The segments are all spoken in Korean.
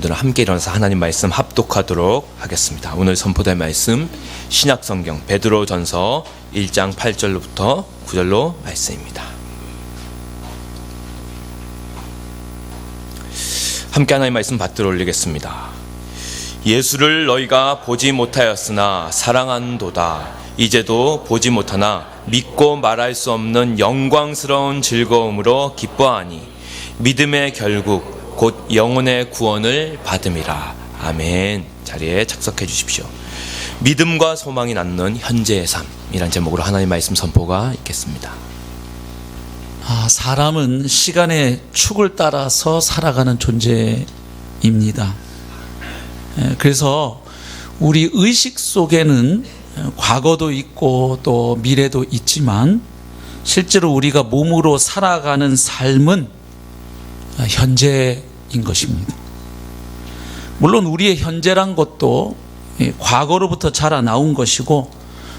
성도들 함께 일어나서 하나님 말씀 합독하도록 하겠습니다. 오늘 선포될 말씀 신약성경 베드로전서 1장 8절로부터 9절로 말씀입니다. 함께 하나님 말씀 받들어 올리겠습니다. 예수를 너희가 보지 못하였으나 사랑한도다. 이제도 보지 못하나 믿고 말할 수 없는 영광스러운 즐거움으로 기뻐하니 믿음의 결국 곧 영혼의 구원을 받음이라. 아멘. 자리에 착석해 주십시오. 믿음과 소망이 낳는 현재의 삶이란 제목으로 하나님 말씀 선포가 있겠습니다. 사람은 시간의 축을 따라서 살아가는 존재입니다. 그래서 우리 의식 속에는 과거도 있고 또 미래도 있지만 실제로 우리가 몸으로 살아가는 삶은 현재인 것입니다. 물론 우리의 현재란 것도 과거로부터 자라나온 것이고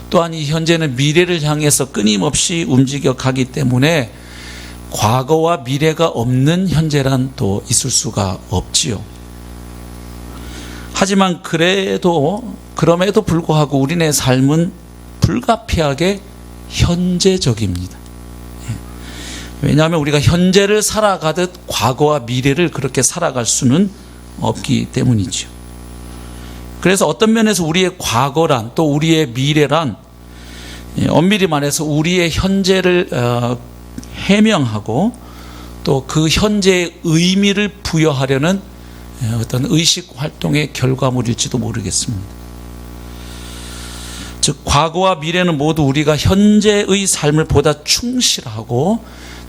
또한 이 현재는 미래를 향해서 끊임없이 움직여 가기 때문에 과거와 미래가 없는 현재란 또 있을 수가 없지요. 하지만 그럼에도 불구하고 우리네 삶은 불가피하게 현재적입니다. 왜냐하면 우리가 현재를 살아가듯 과거와 미래를 그렇게 살아갈 수는 없기 때문이죠. 그래서 어떤 면에서 우리의 과거란 또 우리의 미래란 엄밀히 말해서 우리의 현재를 해명하고 또 그 현재의 의미를 부여하려는 어떤 의식 활동의 결과물일지도 모르겠습니다. 즉 과거와 미래는 모두 우리가 현재의 삶을 보다 충실하고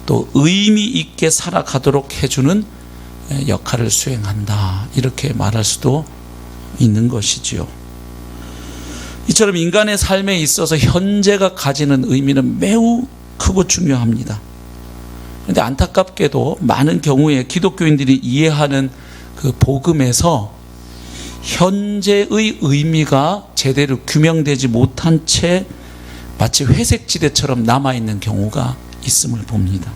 또 의미 있게 살아가도록 해주는 역할을 수행한다, 이렇게 말할 수도 있는 것이지요. 이처럼 인간의 삶에 있어서 현재가 가지는 의미는 매우 크고 중요합니다. 그런데 안타깝게도 많은 경우에 기독교인들이 이해하는 그 복음에서 현재의 의미가 제대로 규명되지 못한 채 마치 회색지대처럼 남아있는 경우가 있음을 봅니다.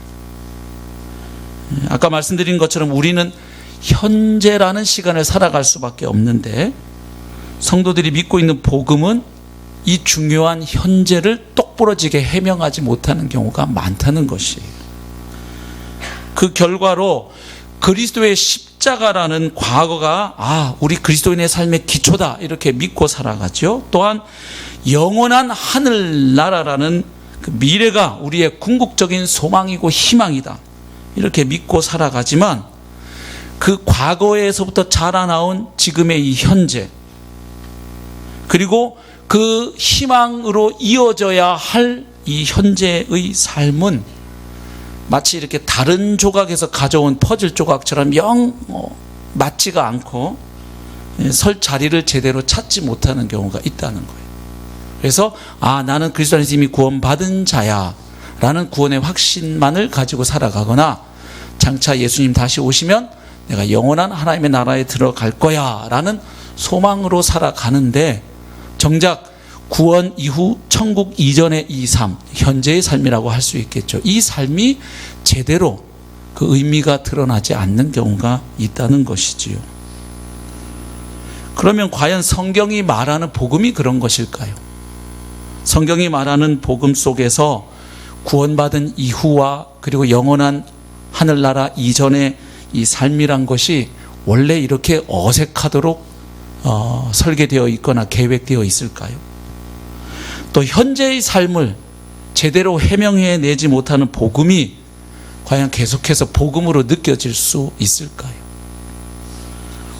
아까 말씀드린 것처럼 우리는 현재라는 시간을 살아갈 수밖에 없는데 성도들이 믿고 있는 복음은 이 중요한 현재를 똑부러지게 해명하지 못하는 경우가 많다는 것이에요. 그 결과로 그리스도의 십자가라는 과거가 우리 그리스도인의 삶의 기초다, 이렇게 믿고 살아가죠. 또한 영원한 하늘나라라는 그 미래가 우리의 궁극적인 소망이고 희망이다, 이렇게 믿고 살아가지만 그 과거에서부터 자라나온 지금의 이 현재, 그리고 그 희망으로 이어져야 할 이 현재의 삶은 마치 이렇게 다른 조각에서 가져온 퍼즐 조각처럼 영 맞지가 않고 설 자리를 제대로 찾지 못하는 경우가 있다는 거예요. 그래서 나는 그리스도 안에서 이미 구원받은 자야 라는 구원의 확신만을 가지고 살아가거나 장차 예수님 다시 오시면 내가 영원한 하나님의 나라에 들어갈 거야 라는 소망으로 살아가는데, 정작 구원 이후 천국 이전의 이 삶, 현재의 삶이라고 할 수 있겠죠. 이 삶이 제대로 그 의미가 드러나지 않는 경우가 있다는 것이지요. 그러면 과연 성경이 말하는 복음이 그런 것일까요? 성경이 말하는 복음 속에서 구원받은 이후와 그리고 영원한 하늘나라 이전의 이 삶이란 것이 원래 이렇게 어색하도록 설계되어 있거나 계획되어 있을까요? 또 현재의 삶을 제대로 해명해내지 못하는 복음이 과연 계속해서 복음으로 느껴질 수 있을까요?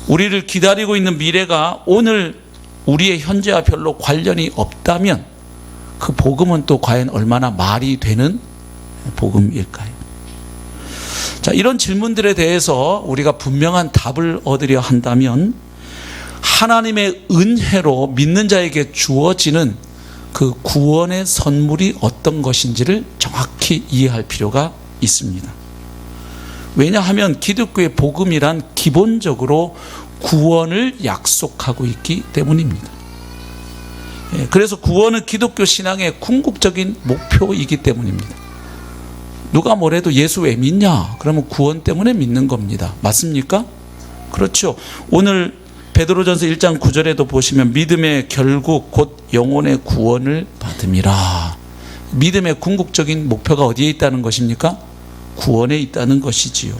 우리를 기다리고 있는 미래가 오늘 우리의 현재와 별로 관련이 없다면 그 복음은 또 과연 얼마나 말이 되는 복음일까요? 자, 이런 질문들에 대해서 우리가 분명한 답을 얻으려 한다면 하나님의 은혜로 믿는 자에게 주어지는 그 구원의 선물이 어떤 것인지를 정확히 이해할 필요가 있습니다. 왜냐하면 기독교의 복음이란 기본적으로 구원을 약속하고 있기 때문입니다. 그래서 구원은 기독교 신앙의 궁극적인 목표이기 때문입니다. 누가 뭐래도 예수 왜 믿냐? 그러면 구원 때문에 믿는 겁니다. 맞습니까? 그렇죠. 오늘 베드로전서 1장 9절에도 보시면 믿음의 결국 곧 영혼의 구원을 받음이라. 믿음의 궁극적인 목표가 어디에 있다는 것입니까? 구원에 있다는 것이지요.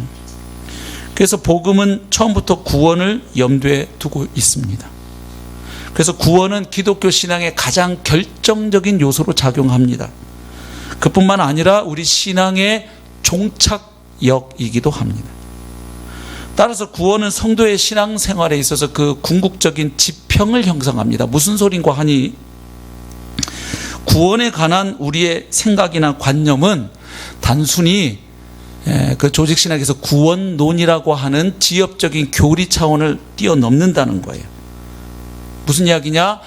그래서 복음은 처음부터 구원을 염두에 두고 있습니다. 그래서 구원은 기독교 신앙의 가장 결정적인 요소로 작용합니다. 그뿐만 아니라 우리 신앙의 종착역이기도 합니다. 따라서 구원은 성도의 신앙생활에 있어서 그 궁극적인 지평을 형성합니다. 무슨 소린가 하니 구원에 관한 우리의 생각이나 관념은 단순히 그 조직신학에서 구원론이라고 하는 지엽적인 교리 차원을 뛰어넘는다는 거예요. 무슨 이야기냐?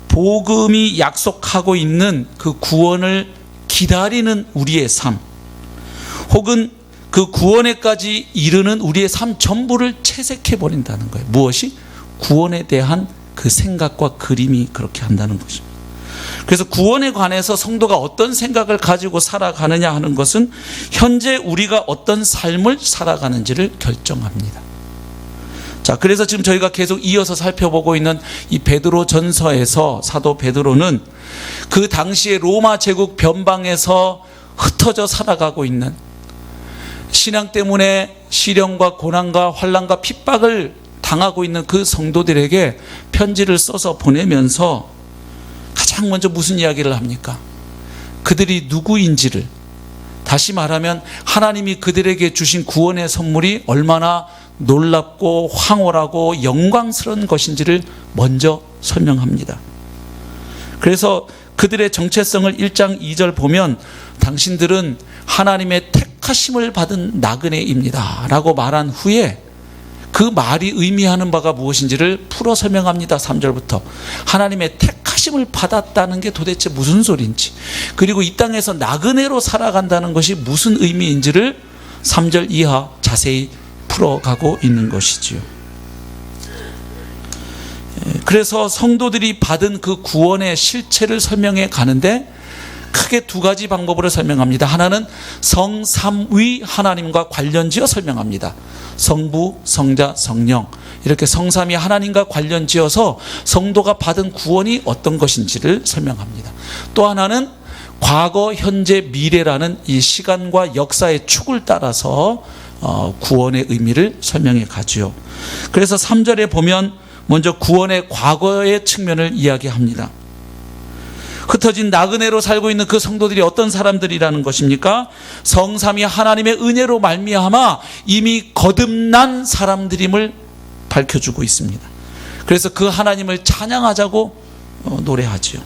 복음이 약속하고 있는 그 구원을 기다리는 우리의 삶, 혹은 그 구원에까지 이르는 우리의 삶 전부를 채색해버린다는 거예요. 무엇이? 구원에 대한 그 생각과 그림이 그렇게 한다는 것입니다. 그래서 구원에 관해서 성도가 어떤 생각을 가지고 살아가느냐 하는 것은 현재 우리가 어떤 삶을 살아가는지를 결정합니다. 자, 그래서 지금 저희가 계속 이어서 살펴보고 있는 이 베드로 전서에서 사도 베드로는 그 당시에 로마 제국 변방에서 흩어져 살아가고 있는, 신앙 때문에 시련과 고난과 환난과 핍박을 당하고 있는 그 성도들에게 편지를 써서 보내면서 가장 먼저 무슨 이야기를 합니까? 그들이 누구인지를, 다시 말하면 하나님이 그들에게 주신 구원의 선물이 얼마나 놀랍고 황홀하고 영광스러운 것인지를 먼저 설명합니다. 그래서 그들의 정체성을 1장 2절 보면 당신들은 하나님의 택하심을 받은 나그네입니다 라고 말한 후에 그 말이 의미하는 바가 무엇인지를 풀어 설명합니다. 3절부터 하나님의 택하심을 받았다는 게 도대체 무슨 소리인지, 그리고 이 땅에서 나그네로 살아간다는 것이 무슨 의미인지를 3절 이하 자세히 풀어가고 있는 것이지요. 그래서 성도들이 받은 그 구원의 실체를 설명해 가는데 크게 두 가지 방법으로 설명합니다. 하나는 성삼위 하나님과 관련지어 설명합니다. 성부, 성자, 성령, 이렇게 성삼위 하나님과 관련지어서 성도가 받은 구원이 어떤 것인지를 설명합니다. 또 하나는 과거, 현재, 미래라는 이 시간과 역사의 축을 따라서 구원의 의미를 설명해 가지요. 그래서 3절에 보면 먼저 구원의 과거의 측면을 이야기합니다. 흩어진 나그네로 살고 있는 그 성도들이 어떤 사람들이라는 것입니까? 성삼위 하나님의 은혜로 말미암아 이미 거듭난 사람들임을 밝혀주고 있습니다. 그래서 그 하나님을 찬양하자고 노래하지요.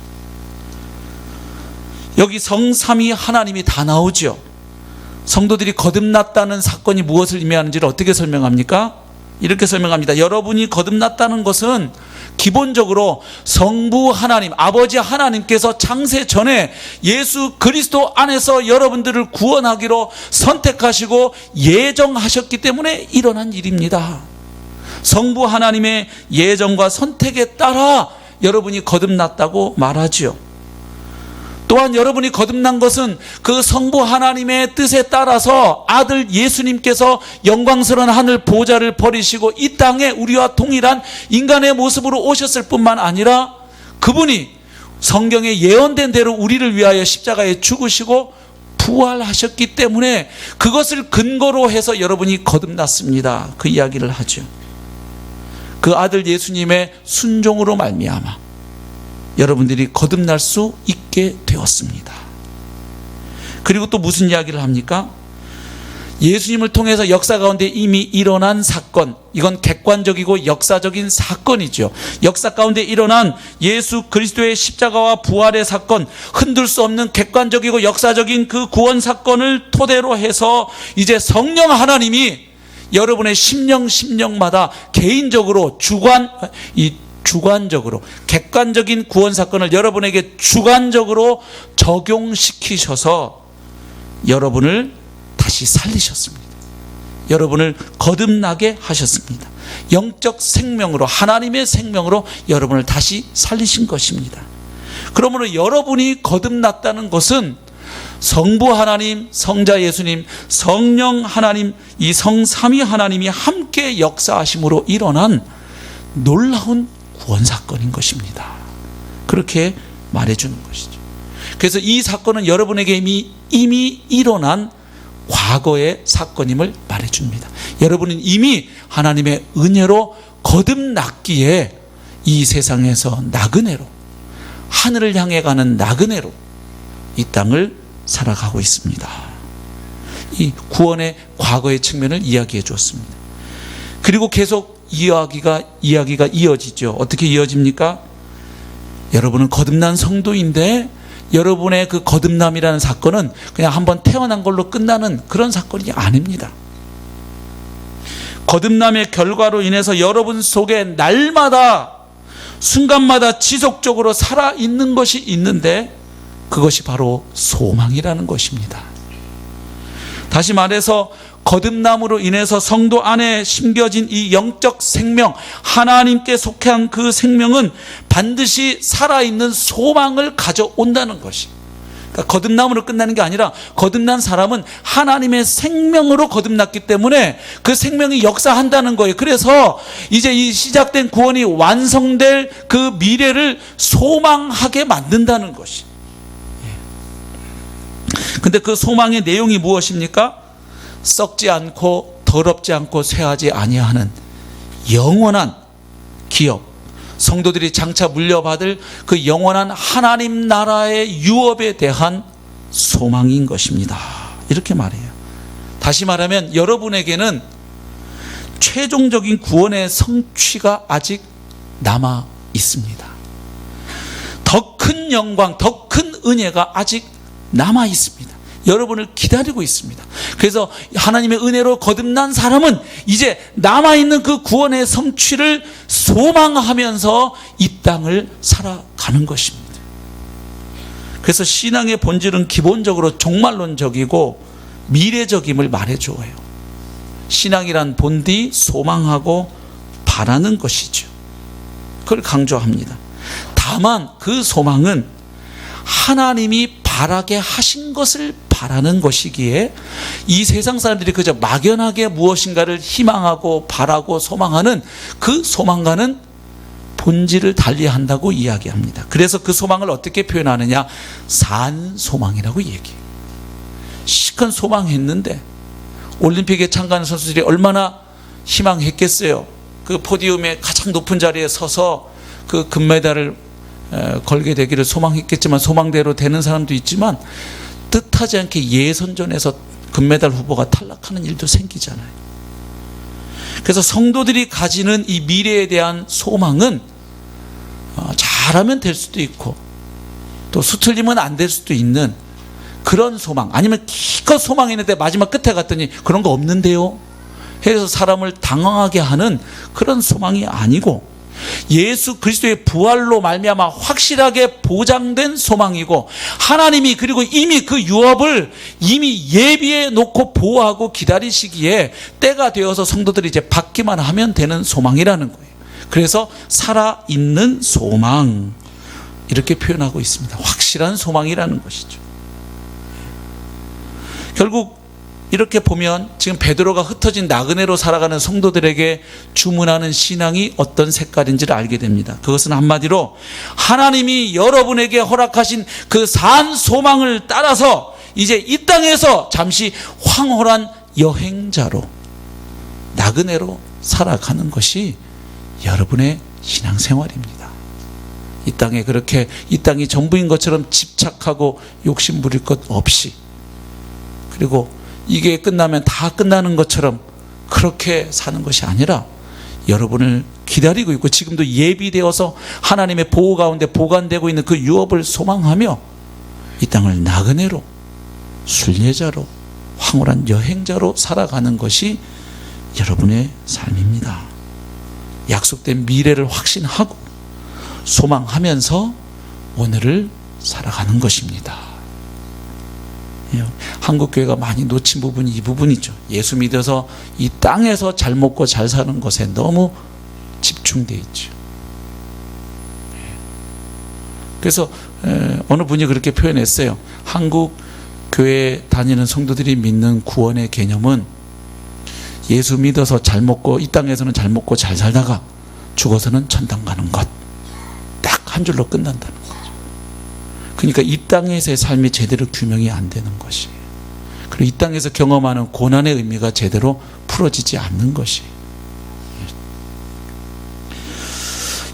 여기 성삼위 하나님이 다 나오죠. 성도들이 거듭났다는 사건이 무엇을 의미하는지를 어떻게 설명합니까? 이렇게 설명합니다. 여러분이 거듭났다는 것은 기본적으로 성부 하나님, 아버지 하나님께서 창세 전에 예수 그리스도 안에서 여러분들을 구원하기로 선택하시고 예정하셨기 때문에 일어난 일입니다. 성부 하나님의 예정과 선택에 따라 여러분이 거듭났다고 말하지요. 또한 여러분이 거듭난 것은 그 성부 하나님의 뜻에 따라서 아들 예수님께서 영광스러운 하늘 보좌를 버리시고 이 땅에 우리와 동일한 인간의 모습으로 오셨을 뿐만 아니라 그분이 성경에 예언된 대로 우리를 위하여 십자가에 죽으시고 부활하셨기 때문에 그것을 근거로 해서 여러분이 거듭났습니다. 그 이야기를 하죠. 그 아들 예수님의 순종으로 말미암아 여러분들이 거듭날 수 있게 되었습니다. 그리고 또 무슨 이야기를 합니까? 예수님을 통해서 역사 가운데 이미 일어난 사건, 이건 객관적이고 역사적인 사건이죠. 역사 가운데 일어난 예수 그리스도의 십자가와 부활의 사건, 흔들 수 없는 객관적이고 역사적인 그 구원 사건을 토대로 해서 이제 성령 하나님이 여러분의 심령마다 개인적으로 주관적으로 객관적인 구원 사건을 여러분에게 주관적으로 적용시키셔서 여러분을 다시 살리셨습니다. 여러분을 거듭나게 하셨습니다. 영적 생명으로, 하나님의 생명으로 여러분을 다시 살리신 것입니다. 그러므로 여러분이 거듭났다는 것은 성부 하나님, 성자 예수님, 성령 하나님, 이 성삼위 하나님이 함께 역사하심으로 일어난 놀라운 구원 사건인 것입니다. 그렇게 말해주는 것이죠. 그래서 이 사건은 여러분에게 이미 일어난 과거의 사건임을 말해줍니다. 여러분은 이미 하나님의 은혜로 거듭났기에 이 세상에서 나그네로, 하늘을 향해 가는 나그네로 이 땅을 살아가고 있습니다. 이 구원의 과거의 측면을 이야기해 주었습니다. 그리고 계속 이야기가 이어지죠. 어떻게 이어집니까? 여러분은 거듭난 성도인데 여러분의 그 거듭남이라는 사건은 그냥 한번 태어난 걸로 끝나는 그런 사건이 아닙니다. 거듭남의 결과로 인해서 여러분 속에 날마다 순간마다 지속적으로 살아있는 것이 있는데 그것이 바로 소망이라는 것입니다. 다시 말해서 거듭남으로 인해서 성도 안에 심겨진 이 영적 생명, 하나님께 속한 그 생명은 반드시 살아있는 소망을 가져온다는 것이. 그러니까 거듭남으로 끝나는 게 아니라 거듭난 사람은 하나님의 생명으로 거듭났기 때문에 그 생명이 역사한다는 거예요. 그래서 이제 이 시작된 구원이 완성될 그 미래를 소망하게 만든다는 것이. 근데 그 소망의 내용이 무엇입니까? 썩지 않고 더럽지 않고 쇠하지 아니하는 영원한 기업, 성도들이 장차 물려받을 그 영원한 하나님 나라의 유업에 대한 소망인 것입니다. 이렇게 말해요. 다시 말하면 여러분에게는 최종적인 구원의 성취가 아직 남아 있습니다. 더 큰 영광, 더 큰 은혜가 아직 남아 있습니다. 여러분을 기다리고 있습니다. 그래서 하나님의 은혜로 거듭난 사람은 이제 남아있는 그 구원의 성취를 소망하면서 이 땅을 살아가는 것입니다. 그래서 신앙의 본질은 기본적으로 종말론적이고 미래적임을 말해줘요. 신앙이란 본디 소망하고 바라는 것이죠. 그걸 강조합니다. 다만 그 소망은 하나님이 바라게 하신 것을 바라는 것이기에 이 세상 사람들이 그저 막연하게 무엇인가를 희망하고 바라고 소망하는 그 소망과는 본질을 달리한다고 이야기합니다. 그래서 그 소망을 어떻게 표현하느냐? 산소망이라고 얘기해요. 시큰 소망했는데 올림픽에 참가하는 선수들이 얼마나 희망했겠어요. 그 포디움의 가장 높은 자리에 서서 그 금메달을 걸게 되기를 소망했겠지만 소망대로 되는 사람도 있지만 뜻하지 않게 예선전에서 금메달 후보가 탈락하는 일도 생기잖아요. 그래서 성도들이 가지는 이 미래에 대한 소망은 잘하면 될 수도 있고 또 수틀리면 안 될 수도 있는 그런 소망, 아니면 기껏 소망했는데 마지막 끝에 갔더니 그런 거 없는데요 해서 사람을 당황하게 하는 그런 소망이 아니고 예수 그리스도의 부활로 말미암아 확실하게 보장된 소망이고 하나님이 그리고 이미 그 유업을 이미 예비해 놓고 보호하고 기다리시기에 때가 되어서 성도들이 이제 받기만 하면 되는 소망이라는 거예요. 그래서 살아있는 소망 이렇게 표현하고 있습니다. 확실한 소망이라는 것이죠. 결국 이렇게 보면 지금 베드로가 흩어진 나그네로 살아가는 성도들에게 주문하는 신앙이 어떤 색깔인지를 알게 됩니다. 그것은 한마디로 하나님이 여러분에게 허락하신 그 산 소망을 따라서 이제 이 땅에서 잠시 황홀한 여행자로 나그네로 살아가는 것이 여러분의 신앙생활입니다. 이 땅에 그렇게 이 땅이 전부인 것처럼 집착하고 욕심 부릴 것 없이, 그리고 이게 끝나면 다 끝나는 것처럼 그렇게 사는 것이 아니라 여러분을 기다리고 있고 지금도 예비되어서 하나님의 보호 가운데 보관되고 있는 그 유업을 소망하며 이 땅을 나그네로, 순례자로, 황홀한 여행자로 살아가는 것이 여러분의 삶입니다. 약속된 미래를 확신하고 소망하면서 오늘을 살아가는 것입니다. 한국교회가 많이 놓친 부분이 이 부분이죠. 예수 믿어서 이 땅에서 잘 먹고 잘 사는 것에 너무 집중되어 있죠. 그래서 어느 분이 그렇게 표현했어요. 한국 교회 다니는 성도들이 믿는 구원의 개념은 예수 믿어서 잘 먹고 이 땅에서는 잘 먹고 잘 살다가 죽어서는 천당 가는 것, 딱 한 줄로 끝난다는 거죠. 그러니까 이 땅에서의 삶이 제대로 규명이 안 되는 것이에요. 그리고 이 땅에서 경험하는 고난의 의미가 제대로 풀어지지 않는 것이에요.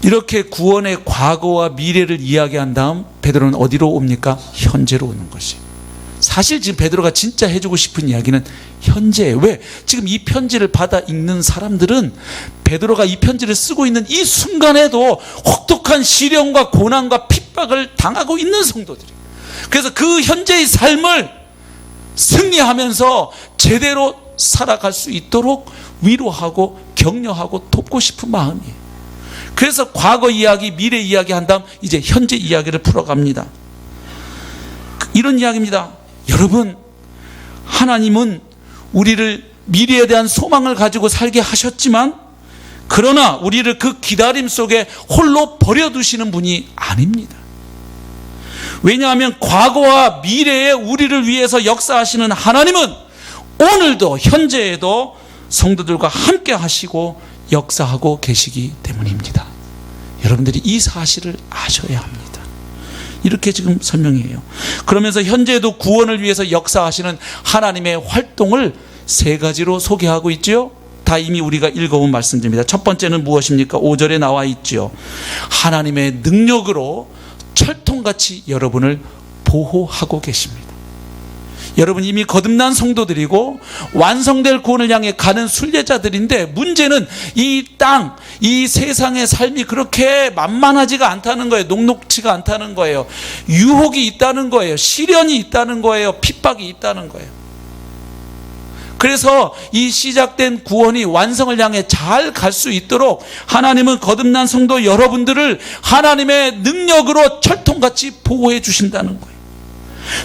이렇게 구원의 과거와 미래를 이야기한 다음 베드로는 어디로 옵니까? 현재로 오는 것이에요. 사실 지금 베드로가 진짜 해주고 싶은 이야기는 현재예요. 왜? 지금 이 편지를 받아 읽는 사람들은 베드로가 이 편지를 쓰고 있는 이 순간에도 혹독한 시련과 고난과 핍박을 당하고 있는 성도들이에요. 그래서 그 현재의 삶을 승리하면서 제대로 살아갈 수 있도록 위로하고 격려하고 돕고 싶은 마음이에요. 그래서 과거 이야기, 미래 이야기 한 다음 이제 현재 이야기를 풀어갑니다. 이런 이야기입니다. 여러분, 하나님은 우리를 미래에 대한 소망을 가지고 살게 하셨지만 그러나 우리를 그 기다림 속에 홀로 버려두시는 분이 아닙니다. 왜냐하면 과거와 미래에 우리를 위해서 역사하시는 하나님은 오늘도 현재에도 성도들과 함께 하시고 역사하고 계시기 때문입니다. 여러분들이 이 사실을 아셔야 합니다. 이렇게 지금 설명해요. 그러면서 현재도 구원을 위해서 역사하시는 하나님의 활동을 세 가지로 소개하고 있죠. 다 이미 우리가 읽어본 말씀입니다. 첫 번째는 무엇입니까? 5절에 나와 있죠. 하나님의 능력으로 철통같이 여러분을 보호하고 계십니다. 여러분 이미 거듭난 성도들이고 완성될 구원을 향해 가는 순례자들인데 문제는 이 땅, 이 세상의 삶이 그렇게 만만하지가 않다는 거예요. 녹록지가 않다는 거예요. 유혹이 있다는 거예요. 시련이 있다는 거예요. 핍박이 있다는 거예요. 그래서 이 시작된 구원이 완성을 향해 잘 갈 수 있도록 하나님은 거듭난 성도 여러분들을 하나님의 능력으로 철통같이 보호해 주신다는 거예요.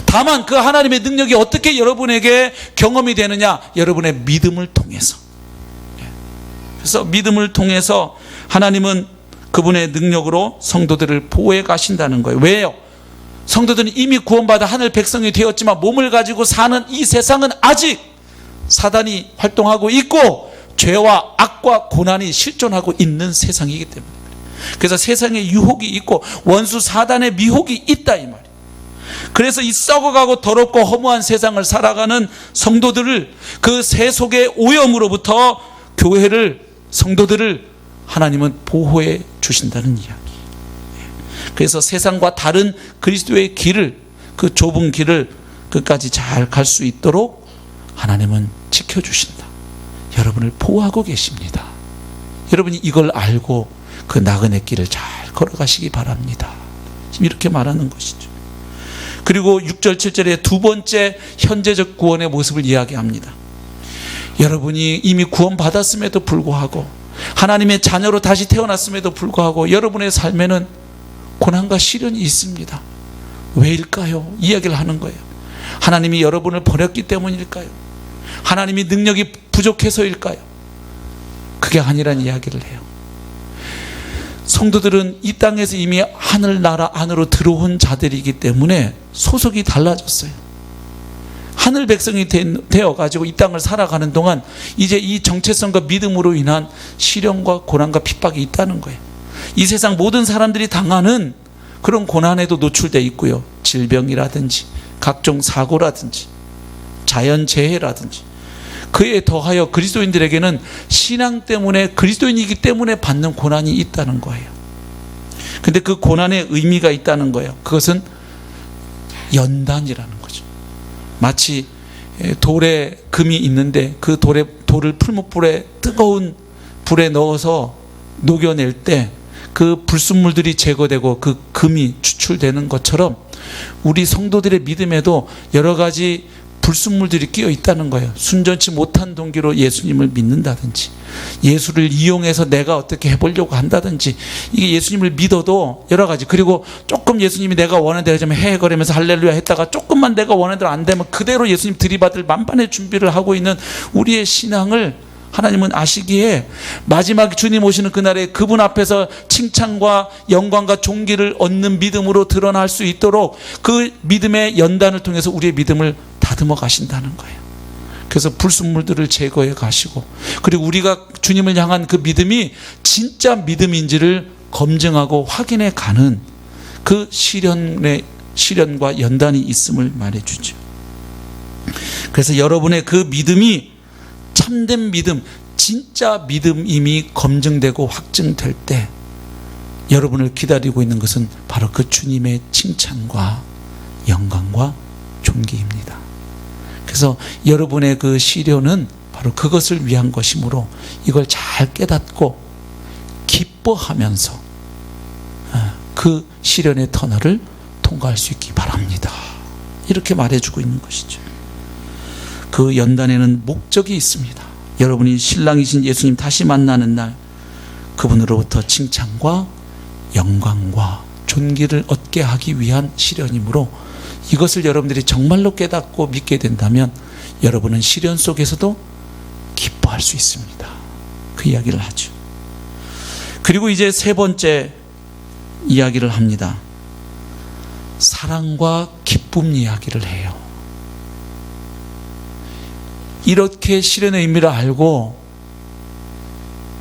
다만 그 하나님의 능력이 어떻게 여러분에게 경험이 되느냐? 여러분의 믿음을 통해서. 그래서 믿음을 통해서 하나님은 그분의 능력으로 성도들을 보호해 가신다는 거예요. 왜요? 성도들은 이미 구원받아 하늘 백성이 되었지만 몸을 가지고 사는 이 세상은 아직 사단이 활동하고 있고 죄와 악과 고난이 실존하고 있는 세상이기 때문에 그래서 세상에 유혹이 있고 원수 사단의 미혹이 있다 이 말이에요. 그래서 이 썩어가고 더럽고 허무한 세상을 살아가는 성도들을 그 세속의 오염으로부터 교회를 성도들을 하나님은 보호해 주신다는 이야기. 그래서 세상과 다른 그리스도의 길을 그 좁은 길을 끝까지 잘 갈 수 있도록 하나님은 지켜주신다. 여러분을 보호하고 계십니다. 여러분이 이걸 알고 그 나그네 길을 잘 걸어가시기 바랍니다. 지금 이렇게 말하는 것이죠. 그리고 6절 7절에 두 번째 현재적 구원의 모습을 이야기합니다. 여러분이 이미 구원받았음에도 불구하고 하나님의 자녀로 다시 태어났음에도 불구하고 여러분의 삶에는 고난과 시련이 있습니다. 왜일까요? 이야기를 하는 거예요. 하나님이 여러분을 버렸기 때문일까요? 하나님이 능력이 부족해서일까요? 그게 아니란 이야기를 해요. 성도들은 이 땅에서 이미 하늘나라 안으로 들어온 자들이기 때문에 소속이 달라졌어요. 하늘 백성이 되어가지고 이 땅을 살아가는 동안 이제 이 정체성과 믿음으로 인한 시련과 고난과 핍박이 있다는 거예요. 이 세상 모든 사람들이 당하는 그런 고난에도 노출되어 있고요. 질병이라든지 각종 사고라든지 자연재해라든지 그에 더하여 그리스도인들에게는 신앙 때문에 그리스도인이기 때문에 받는 고난이 있다는 거예요. 근데 그 고난의 의미가 있다는 거예요. 그것은 연단이라는 거죠. 마치 돌에 금이 있는데 그 돌을 풀무불에 뜨거운 불에 넣어서 녹여낼 때 그 불순물들이 제거되고 그 금이 추출되는 것처럼 우리 성도들의 믿음에도 여러 가지 불순물들이 끼어 있다는 거예요. 순전치 못한 동기로 예수님을 믿는다든지 예수를 이용해서 내가 어떻게 해보려고 한다든지 이게 예수님을 믿어도 여러 가지 그리고 조금 예수님이 내가 원하는 대로 좀 해거리면서 할렐루야 했다가 조금만 내가 원하는 대로 안 되면 그대로 예수님 들이받을 만반의 준비를 하고 있는 우리의 신앙을 하나님은 아시기에 마지막 주님 오시는 그날에 그분 앞에서 칭찬과 영광과 존귀를 얻는 믿음으로 드러날 수 있도록 그 믿음의 연단을 통해서 우리의 믿음을 다듬어 가신다는 거예요. 그래서 불순물들을 제거해 가시고, 그리고 우리가 주님을 향한 그 믿음이 진짜 믿음인지를 검증하고 확인해 가는 그 시련과 연단이 있음을 말해주죠. 그래서 여러분의 그 믿음이 참된 믿음, 진짜 믿음임이 검증되고 확증될 때 여러분을 기다리고 있는 것은 바로 그 주님의 칭찬과 영광과 존귀입니다. 그래서 여러분의 그 시련은 바로 그것을 위한 것이므로 이걸 잘 깨닫고 기뻐하면서 그 시련의 터널을 통과할 수 있기 바랍니다. 이렇게 말해주고 있는 것이죠. 그 연단에는 목적이 있습니다. 여러분이 신랑이신 예수님 다시 만나는 날 그분으로부터 칭찬과 영광과 존귀를 얻게 하기 위한 시련이므로 이것을 여러분들이 정말로 깨닫고 믿게 된다면 여러분은 시련 속에서도 기뻐할 수 있습니다. 그 이야기를 하죠. 그리고 이제 세 번째 이야기를 합니다. 사랑과 기쁨 이야기를 해요. 이렇게 시련의 의미를 알고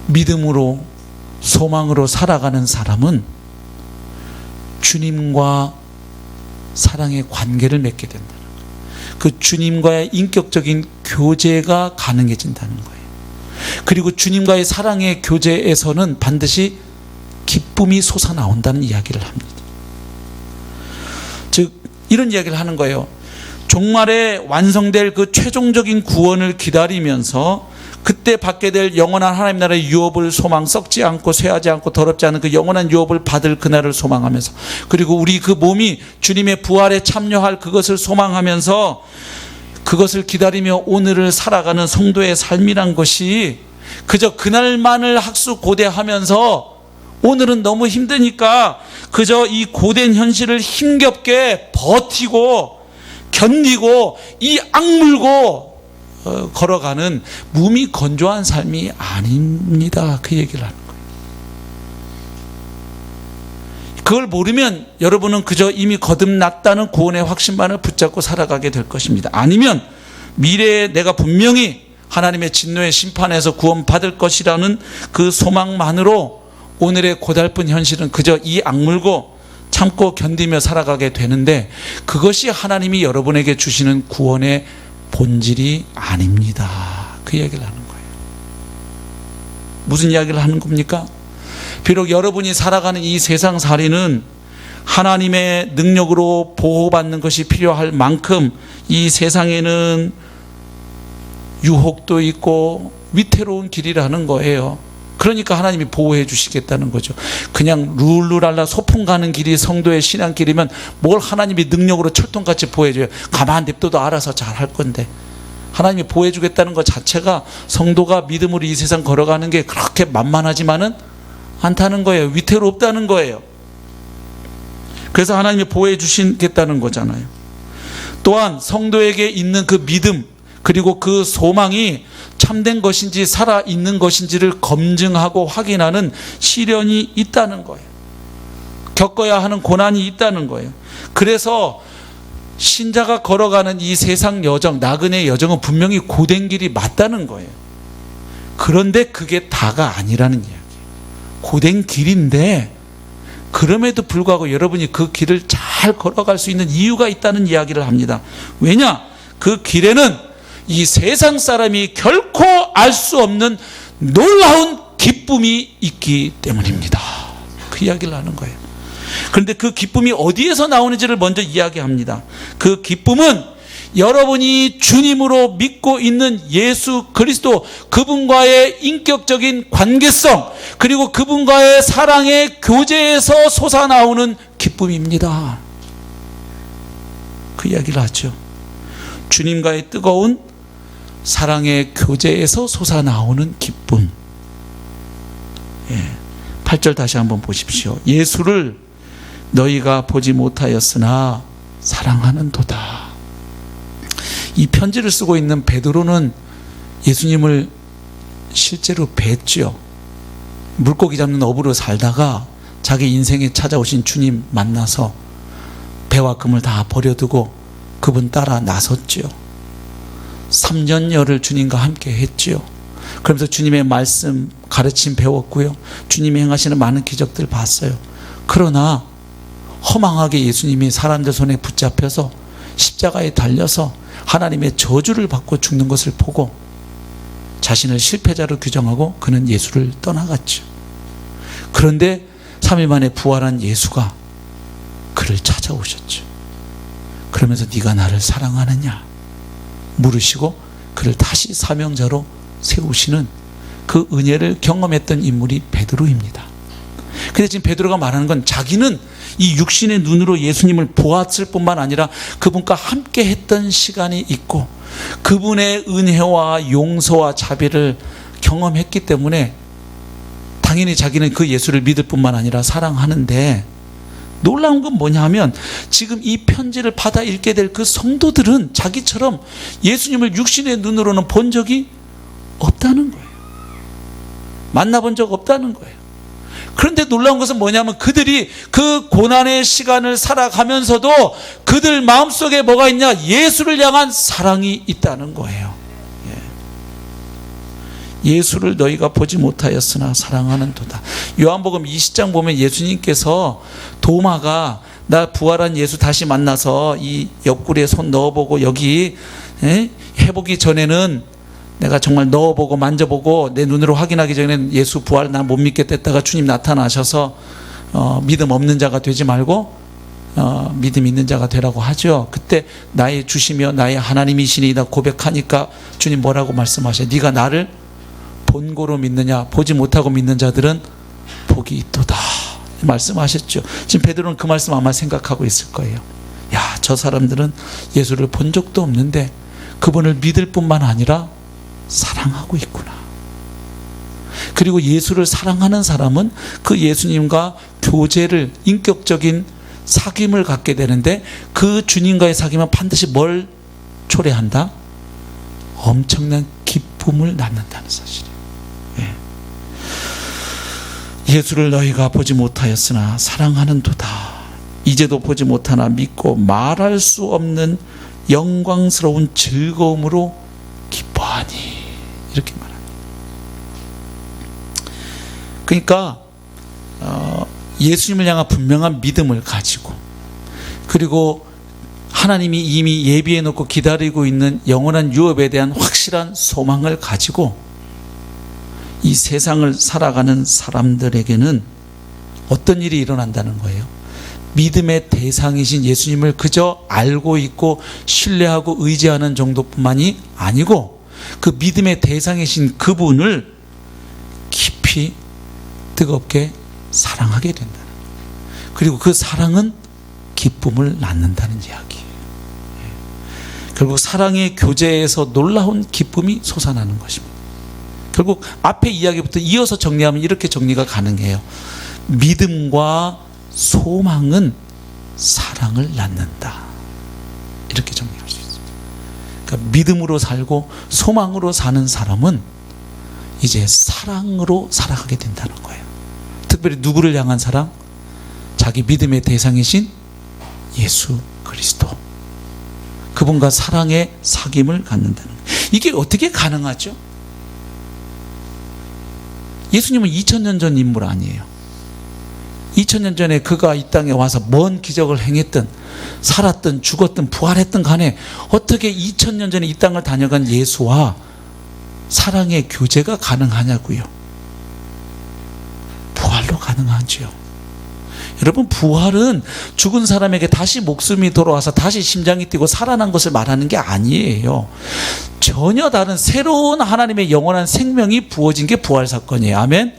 믿음으로 소망으로 살아가는 사람은 주님과 사랑의 관계를 맺게 된다는 거예요. 그 주님과의 인격적인 교제가 가능해진다는 거예요. 그리고 주님과의 사랑의 교제에서는 반드시 기쁨이 솟아나온다는 이야기를 합니다. 즉 이런 이야기를 하는 거예요. 종말에 완성될 그 최종적인 구원을 기다리면서 그때 받게 될 영원한 하나님 나라의 유업을 소망, 썩지 않고 쇠하지 않고 더럽지 않은 그 영원한 유업을 받을 그날을 소망하면서, 그리고 우리 그 몸이 주님의 부활에 참여할 그것을 소망하면서 그것을 기다리며 오늘을 살아가는 성도의 삶이란 것이 그저 그날만을 학수고대하면서 오늘은 너무 힘드니까 그저 이 고된 현실을 힘겹게 버티고 견디고 이 악물고 걸어가는 몸이 건조한 삶이 아닙니다. 그 얘기를 하는 거예요. 그걸 모르면 여러분은 그저 이미 거듭났다는 구원의 확신만을 붙잡고 살아가게 될 것입니다. 아니면 미래에 내가 분명히 하나님의 진노의 심판에서 구원받을 것이라는 그 소망만으로 오늘의 고달픈 현실은 그저 이 악물고 참고 견디며 살아가게 되는데 그것이 하나님이 여러분에게 주시는 구원의 본질이 아닙니다. 그 이야기를 하는 거예요. 무슨 이야기를 하는 겁니까? 비록 여러분이 살아가는 이 세상살이는 하나님의 능력으로 보호받는 것이 필요할 만큼 이 세상에는 유혹도 있고 위태로운 길이라는 거예요. 그러니까 하나님이 보호해 주시겠다는 거죠. 그냥 룰루랄라 소풍 가는 길이 성도의 신앙길이면 뭘 하나님이 능력으로 철통같이 보호해 줘요. 가만 냅둬도 알아서 잘 할 건데, 하나님이 보호해 주겠다는 것 자체가 성도가 믿음으로 이 세상 걸어가는 게 그렇게 만만하지만은 않다는 거예요. 위태롭다는 거예요. 그래서 하나님이 보호해 주시겠다는 거잖아요. 또한 성도에게 있는 그 믿음 그리고 그 소망이 참된 것인지 살아있는 것인지를 검증하고 확인하는 시련이 있다는 거예요. 겪어야 하는 고난이 있다는 거예요. 그래서 신자가 걸어가는 이 세상 여정, 나그네 여정은 분명히 고된 길이 맞다는 거예요. 그런데 그게 다가 아니라는 이야기예요. 고된 길인데 그럼에도 불구하고 여러분이 그 길을 잘 걸어갈 수 있는 이유가 있다는 이야기를 합니다. 왜냐? 그 길에는 이 세상 사람이 결코 알 수 없는 놀라운 기쁨이 있기 때문입니다. 그 이야기를 하는 거예요. 그런데 그 기쁨이 어디에서 나오는지를 먼저 이야기합니다. 그 기쁨은 여러분이 주님으로 믿고 있는 예수 그리스도, 그분과의 인격적인 관계성, 그리고 그분과의 사랑의 교제에서 솟아나오는 기쁨입니다. 그 이야기를 하죠. 주님과의 뜨거운 사랑의 교제에서 솟아나오는 기쁨. 8절 다시 한번 보십시오. 예수를 너희가 보지 못하였으나 사랑하는도다. 이 편지를 쓰고 있는 베드로는 예수님을 실제로 뵀죠. 물고기 잡는 어부로 살다가 자기 인생에 찾아오신 주님 만나서 배와 금을 다 버려두고 그분 따라 나섰죠. 3년여를 주님과 함께 했죠. 그러면서 주님의 말씀 가르침 배웠고요. 주님이 행하시는 많은 기적들 봤어요. 그러나 허망하게 예수님이 사람들 손에 붙잡혀서 십자가에 달려서 하나님의 저주를 받고 죽는 것을 보고 자신을 실패자로 규정하고 그는 예수를 떠나갔죠. 그런데 3일 만에 부활한 예수가 그를 찾아오셨죠. 그러면서 네가 나를 사랑하느냐 물으시고 그를 다시 사명자로 세우시는 그 은혜를 경험했던 인물이 베드로입니다. 근데 지금 베드로가 말하는 건 자기는 이 육신의 눈으로 예수님을 보았을 뿐만 아니라 그분과 함께 했던 시간이 있고 그분의 은혜와 용서와 자비를 경험했기 때문에 당연히 자기는 그 예수를 믿을 뿐만 아니라 사랑하는데, 놀라운 건 뭐냐 하면 지금 이 편지를 받아 읽게 될 그 성도들은 자기처럼 예수님을 육신의 눈으로는 본 적이 없다는 거예요. 만나본 적 없다는 거예요. 그런데 놀라운 것은 뭐냐면 그들이 그 고난의 시간을 살아가면서도 그들 마음속에 뭐가 있냐? 예수를 향한 사랑이 있다는 거예요. 예수를 너희가 보지 못하였으나 사랑하는도다. 요한복음 20장 보면 예수님께서 도마가 나 부활한 예수 다시 만나서 이 옆구리에 손 넣어보고 여기 해보기 전에는 내가 정말 넣어보고 만져보고 내 눈으로 확인하기 전에는 예수 부활 난 못 믿겠다 했다가 주님 나타나셔서 믿음 없는 자가 되지 말고 믿음 있는 자가 되라고 하죠. 그때 나의 주시며 나의 하나님이시니이다 고백하니까 주님 뭐라고 말씀하셔요? 네가 나를 본고로 믿느냐? 보지 못하고 믿는 자들은 복이 있도다 말씀하셨죠. 지금 베드로는 그 말씀 아마 생각하고 있을 거예요. 야, 저 사람들은 예수를 본 적도 없는데 그분을 믿을 뿐만 아니라 사랑하고 있구나. 그리고 예수를 사랑하는 사람은 그 예수님과 교제를, 인격적인 사귐을 갖게 되는데 그 주님과의 사귐은 반드시 뭘 초래한다? 엄청난 기쁨을 낳는다는 사실이에요. 예수를 너희가 보지 못하였으나 사랑하는도다. 이제도 보지 못하나 믿고 말할 수 없는 영광스러운 즐거움으로 기뻐하니, 이렇게 말합니다. 그러니까 예수님을 향한 분명한 믿음을 가지고, 그리고 하나님이 이미 예비해 놓고 기다리고 있는 영원한 유업에 대한 확실한 소망을 가지고 이 세상을 살아가는 사람들에게는 어떤 일이 일어난다는 거예요? 믿음의 대상이신 예수님을 그저 알고 있고 신뢰하고 의지하는 정도뿐만이 아니고 그 믿음의 대상이신 그분을 깊이 뜨겁게 사랑하게 된다는 거예요. 그리고 그 사랑은 기쁨을 낳는다는 이야기예요. 결국 사랑의 교제에서 놀라운 기쁨이 솟아나는 것입니다. 결국 앞에 이야기부터 이어서 정리하면 이렇게 정리가 가능해요. 믿음과 소망은 사랑을 낳는다. 이렇게 정리할 수 있습니다. 그러니까 믿음으로 살고 소망으로 사는 사람은 이제 사랑으로 살아가게 된다는 거예요. 특별히 누구를 향한 사랑? 자기 믿음의 대상이신 예수 그리스도. 그분과 사랑의 사귐을 갖는다는 거예요. 이게 어떻게 가능하죠? 예수님은 2000년 전 인물 아니에요. 2000년 전에 그가 이 땅에 와서 뭔 기적을 행했든 살았든 죽었든 부활했든 간에 어떻게 2000년 전에 이 땅을 다녀간 예수와 사랑의 교제가 가능하냐고요. 부활로 가능하지요. 여러분, 부활은 죽은 사람에게 다시 목숨이 돌아와서 다시 심장이 뛰고 살아난 것을 말하는 게 아니에요. 전혀 다른 새로운 하나님의 영원한 생명이 부어진 게 부활 사건이에요. 아멘.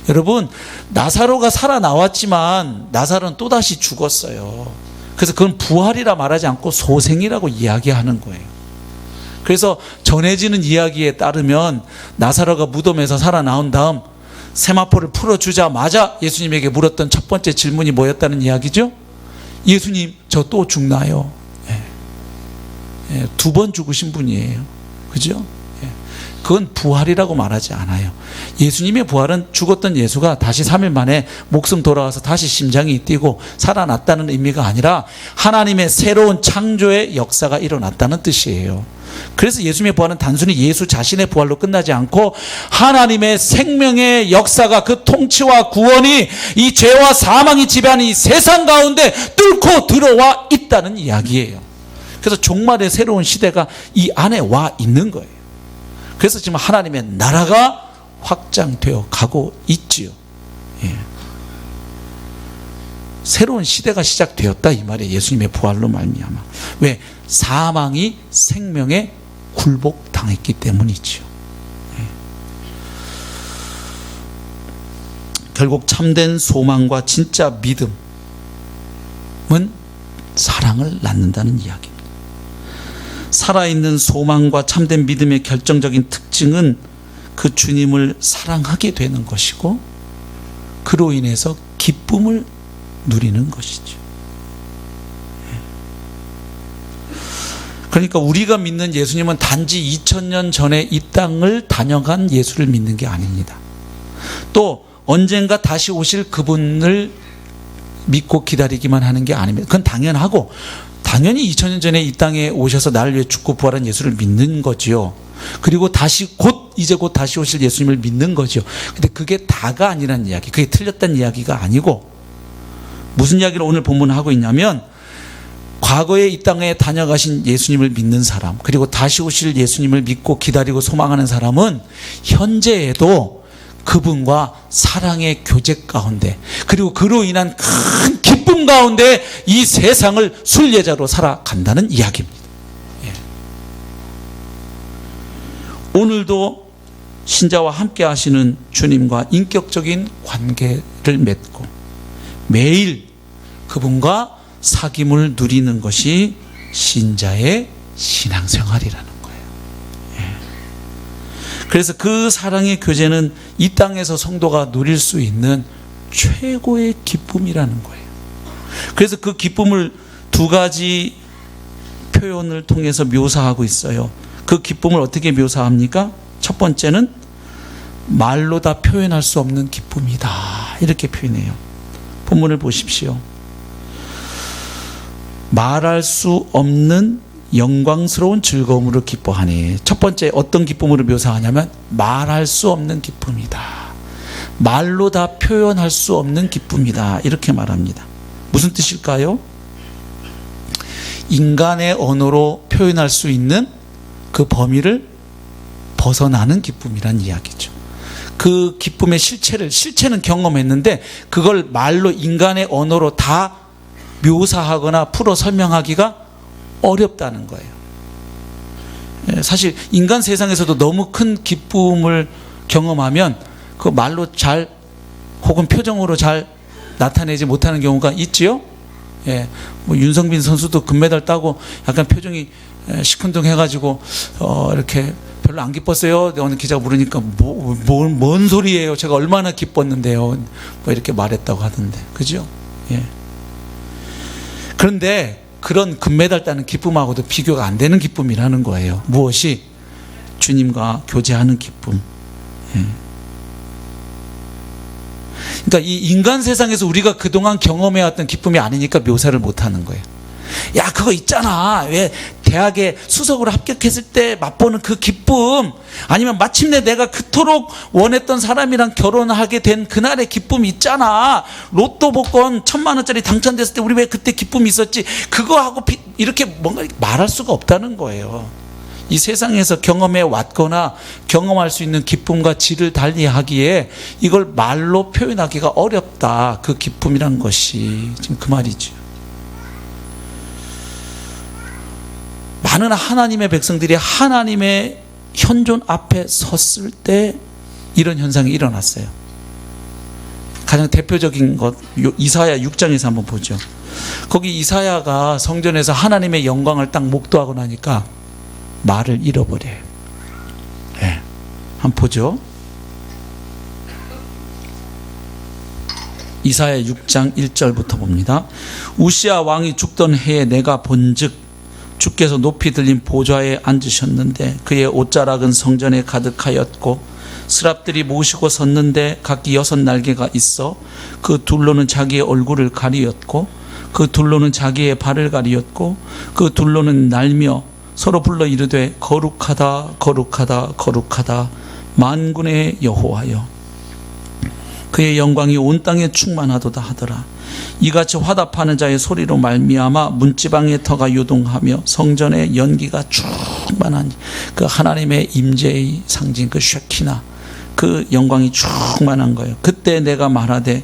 여러분, 나사로가 살아나왔지만 나사로는 또다시 죽었어요. 그래서 그건 부활이라 말하지 않고 소생이라고 이야기하는 거예요. 그래서 전해지는 이야기에 따르면 나사로가 무덤에서 살아나온 다음 세마포를 풀어주자마자 예수님에게 물었던 첫 번째 질문이 뭐였다는 이야기죠? 예수님, 저 또 죽나요? 2번 죽으신 분이에요. 그죠? 그건 부활이라고 말하지 않아요. 예수님의 부활은 죽었던 예수가 다시 3일 만에 목숨 돌아와서 다시 심장이 뛰고 살아났다는 의미가 아니라 하나님의 새로운 창조의 역사가 일어났다는 뜻이에요. 그래서 예수님의 부활은 단순히 예수 자신의 부활로 끝나지 않고 하나님의 생명의 역사가, 그 통치와 구원이 이 죄와 사망이 지배하는 이 세상 가운데 뚫고 들어와 있다는 이야기예요. 그래서 종말의 새로운 시대가 이 안에 와 있는 거예요. 그래서 지금 하나님의 나라가 확장되어 가고 있지요. 예. 새로운 시대가 시작되었다 이 말이에요. 예수님의 부활로 말미암아. 왜? 사망이 생명에 굴복당했기 때문이지요. 예. 결국 참된 소망과 진짜 믿음은 사랑을 낳는다는 이야기입니다. 살아있는 소망과 참된 믿음의 결정적인 특징은 그 주님을 사랑하게 되는 것이고, 그로 인해서 기쁨을 누리는 것이죠. 그러니까 우리가 믿는 예수님은 단지 2000년 전에 이 땅을 다녀간 예수를 믿는 게 아닙니다. 또 언젠가 다시 오실 그분을 믿고 기다리기만 하는 게 아닙니다. 그건 당연하고, 당연히 2000년 전에 이 땅에 오셔서 나를 위해 죽고 부활한 예수를 믿는 거지요. 그리고 이제 곧 다시 오실 예수님을 믿는 거죠. 근데 그게 다가 아니라는 이야기, 그게 틀렸다는 이야기가 아니고, 무슨 이야기를 오늘 본문은 하고 있냐면, 과거에 이 땅에 다녀가신 예수님을 믿는 사람, 그리고 다시 오실 예수님을 믿고 기다리고 소망하는 사람은 현재에도 그분과 사랑의 교제 가운데, 그리고 그로 인한 큰 기쁨 가운데 이 세상을 순례자로 살아간다는 이야기입니다. 예. 오늘도 신자와 함께 하시는 주님과 인격적인 관계를 맺고 매일 그분과 사귐을 누리는 것이 신자의 신앙생활이라는 거예요. 예. 그래서 그 사랑의 교제는 이 땅에서 성도가 누릴 수 있는 최고의 기쁨이라는 거예요. 그래서 그 기쁨을 두 가지 표현을 통해서 묘사하고 있어요. 그 기쁨을 어떻게 묘사합니까? 첫 번째는 말로 다 표현할 수 없는 기쁨이다, 이렇게 표현해요. 본문을 보십시오. 말할 수 없는 영광스러운 즐거움으로 기뻐하니. 첫 번째 어떤 기쁨으로 묘사하냐면 말할 수 없는 기쁨이다, 말로 다 표현할 수 없는 기쁨이다, 이렇게 말합니다. 무슨 뜻일까요? 인간의 언어로 표현할 수 있는 그 범위를 벗어나는 기쁨이란 이야기죠. 그 기쁨의 실체는 경험했는데 그걸 말로, 인간의 언어로 다 묘사하거나 풀어 설명하기가 어렵다는 거예요. 사실 인간 세상에서도 너무 큰 기쁨을 경험하면 그 말로 잘, 혹은 표정으로 잘 나타내지 못하는 경우가 있지요. 예, 뭐 윤성빈 선수도 금메달 따고 약간 표정이 시큰둥해가지고 이렇게 별로 안 기뻤어요. 어느 기자가 물으니까 뭔 소리예요? 제가 얼마나 기뻤는데요. 뭐 이렇게 말했다고 하던데, 그죠? 예. 그런데 그런 금메달 따는 기쁨하고도 비교가 안 되는 기쁨이라는 거예요. 무엇이? 주님과 교제하는 기쁨. 예. 그러니까 이 인간 세상에서 우리가 그동안 경험해왔던 기쁨이 아니니까 묘사를 못하는 거예요. 야, 그거 있잖아. 왜 대학에 수석으로 합격했을 때 맛보는 그 기쁨, 아니면 마침내 내가 그토록 원했던 사람이랑 결혼하게 된 그날의 기쁨이 있잖아. 로또 복권 1000만 원짜리 당첨됐을 때 우리 왜 그때 기쁨이 있었지. 그거하고 이렇게 뭔가 말할 수가 없다는 거예요. 이 세상에서 경험해 왔거나 경험할 수 있는 기쁨과 질을 달리하기에 이걸 말로 표현하기가 어렵다, 그 기쁨이란 것이. 지금 그 말이죠. 많은 하나님의 백성들이 하나님의 현존 앞에 섰을 때 이런 현상이 일어났어요. 가장 대표적인 것, 이사야 6장에서 한번 보죠. 거기 이사야가 성전에서 하나님의 영광을 딱 목도하고 나니까 말을 잃어버려요. 네. 한번 보죠. 이사야 6장 1절부터 봅니다. 우시야 왕이 죽던 해에 내가 본즉 주께서 높이 들린 보좌에 앉으셨는데 그의 옷자락은 성전에 가득하였고 스랍들이 모시고 섰는데 각기 6날개가 있어 그 둘로는 자기의 얼굴을 가리었고 그 둘로는 자기의 발을 가리었고 그 둘로는 날며 서로 불러 이르되 거룩하다 거룩하다 거룩하다 만군의 여호와여 그의 영광이 온 땅에 충만하도다 하더라. 이같이 화답하는 자의 소리로 말미암아 문지방의 터가 요동하며 성전의 연기가 충만한 그 하나님의 임재의 상징 그 쉐키나 그 영광이 충만한 거예요. 그때 내가 말하되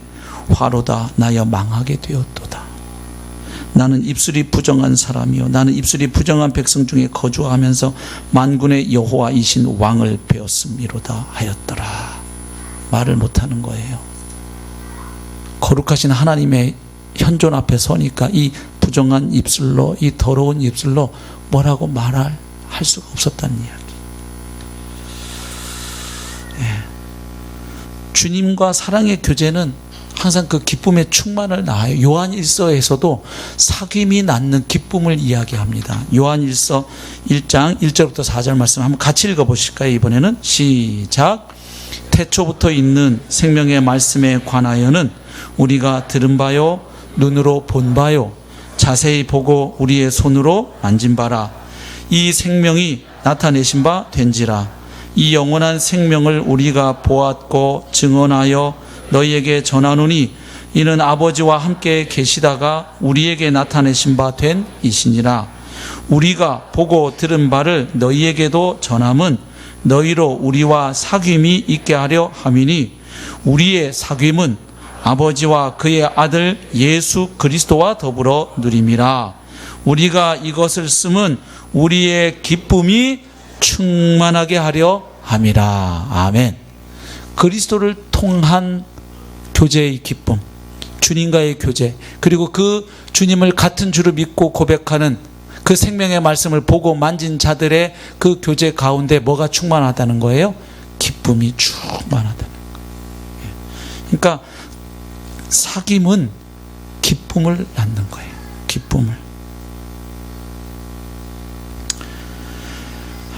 화로다 나여 망하게 되었도다. 나는 입술이 부정한 사람이요 나는 입술이 부정한 백성 중에 거주하면서 만군의 여호와이신 왕을 배웠음이로다 하였더라. 말을 못하는 거예요. 거룩하신 하나님의 현존 앞에 서니까 이 부정한 입술로 이 더러운 입술로 뭐라고 할 수가 없었다는 이야기. 주님과 사랑의 교제는 항상 그 기쁨의 충만을 낳아요. 요한일서에서도 사귐이 낳는 기쁨을 이야기합니다. 요한일서 1장 1절부터 4절 말씀 한번 같이 읽어보실까요? 이번에는 시작. 태초부터 있는 생명의 말씀에 관하여는 우리가 들은 바요 눈으로 본 바요 자세히 보고 우리의 손으로 만진 바라. 이 생명이 나타내신 바 된지라. 이 영원한 생명을 우리가 보았고 증언하여 너희에게 전하노니 이는 아버지와 함께 계시다가 우리에게 나타내신 바 된 이시니라. 우리가 보고 들은 바를 너희에게도 전함은 너희로 우리와 사귐이 있게 하려 함이니 우리의 사귐은 아버지와 그의 아들 예수 그리스도와 더불어 누림이라. 우리가 이것을 쓰면 우리의 기쁨이 충만하게 하려 함이라. 아멘. 그리스도를 통한 교제의 기쁨, 주님과의 교제, 그리고 그 주님을 같은 주를 믿고 고백하는 그 생명의 말씀을 보고 만진 자들의 그 교제 가운데 뭐가 충만하다는 거예요? 기쁨이 충만하다는 거예요. 그러니까 사귐은 기쁨을 낳는 거예요. 기쁨을.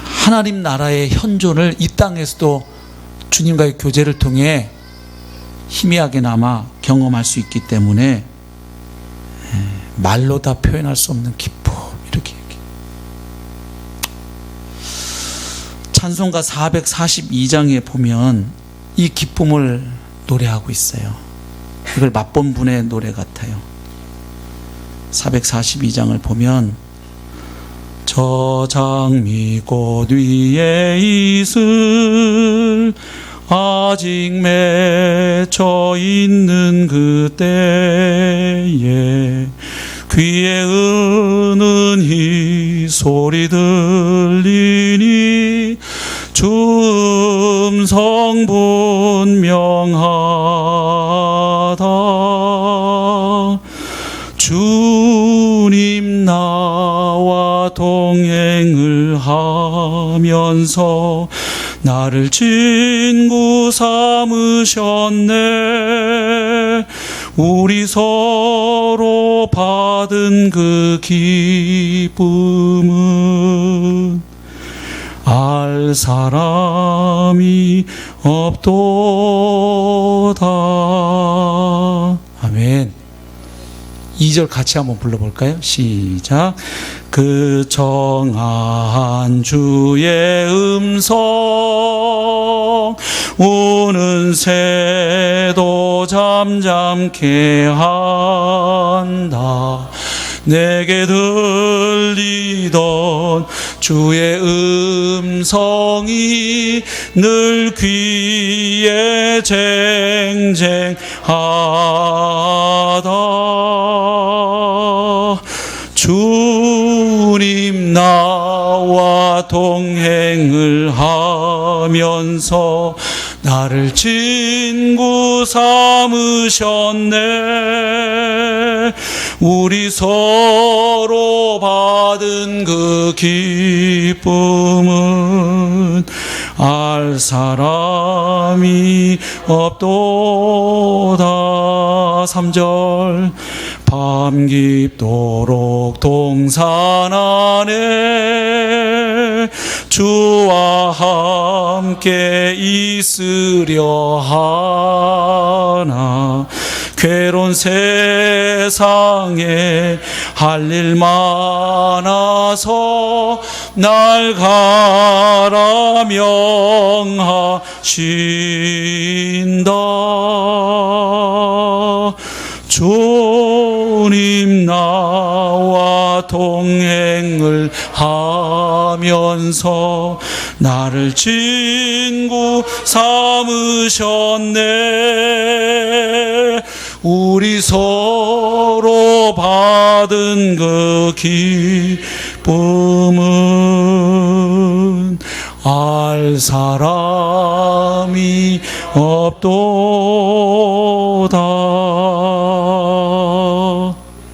하나님 나라의 현존을 이 땅에서도 주님과의 교제를 통해 희미하게나마 경험할 수 있기 때문에 말로 다 표현할 수 없는 기쁨, 이렇게 얘기해요. 찬송가 442장에 보면 이 기쁨을 노래하고 있어요. 이걸 맛본 분의 노래 같아요. 442장을 보면 저 장미꽃 위에 있을 아직 맺혀 있는 그때에 귀에 은은히 소리 들리니 주 음성 분명하다. 주님 나와 동행을 하면서 나를 친구 삼으셨네. 우리 서로 받은 그 기쁨은 알 사람이 없도다. 아멘. 2절 같이 한번 불러볼까요? 시작. 그 정한 주의 음성 우는 새도 잠잠케 한다. 내게 들리던 주의 음성이 늘 귀에 쟁쟁하다. 주님 나와 동행을 하면서 나를 친구 삼으셨네. 우리 서로 받은 그 기쁨은 알 사람이 없도다. 3절 밤 깊도록 동산 안에 주와 함께 있으려 하나. 괴로운 세상에 할 일 많아서 날 가라 명하신다. 주님 나와 동행을 하면서 나를 친구 삼으셨네. 우리 서로 받은 그 기쁨은 알 사람이 없도다.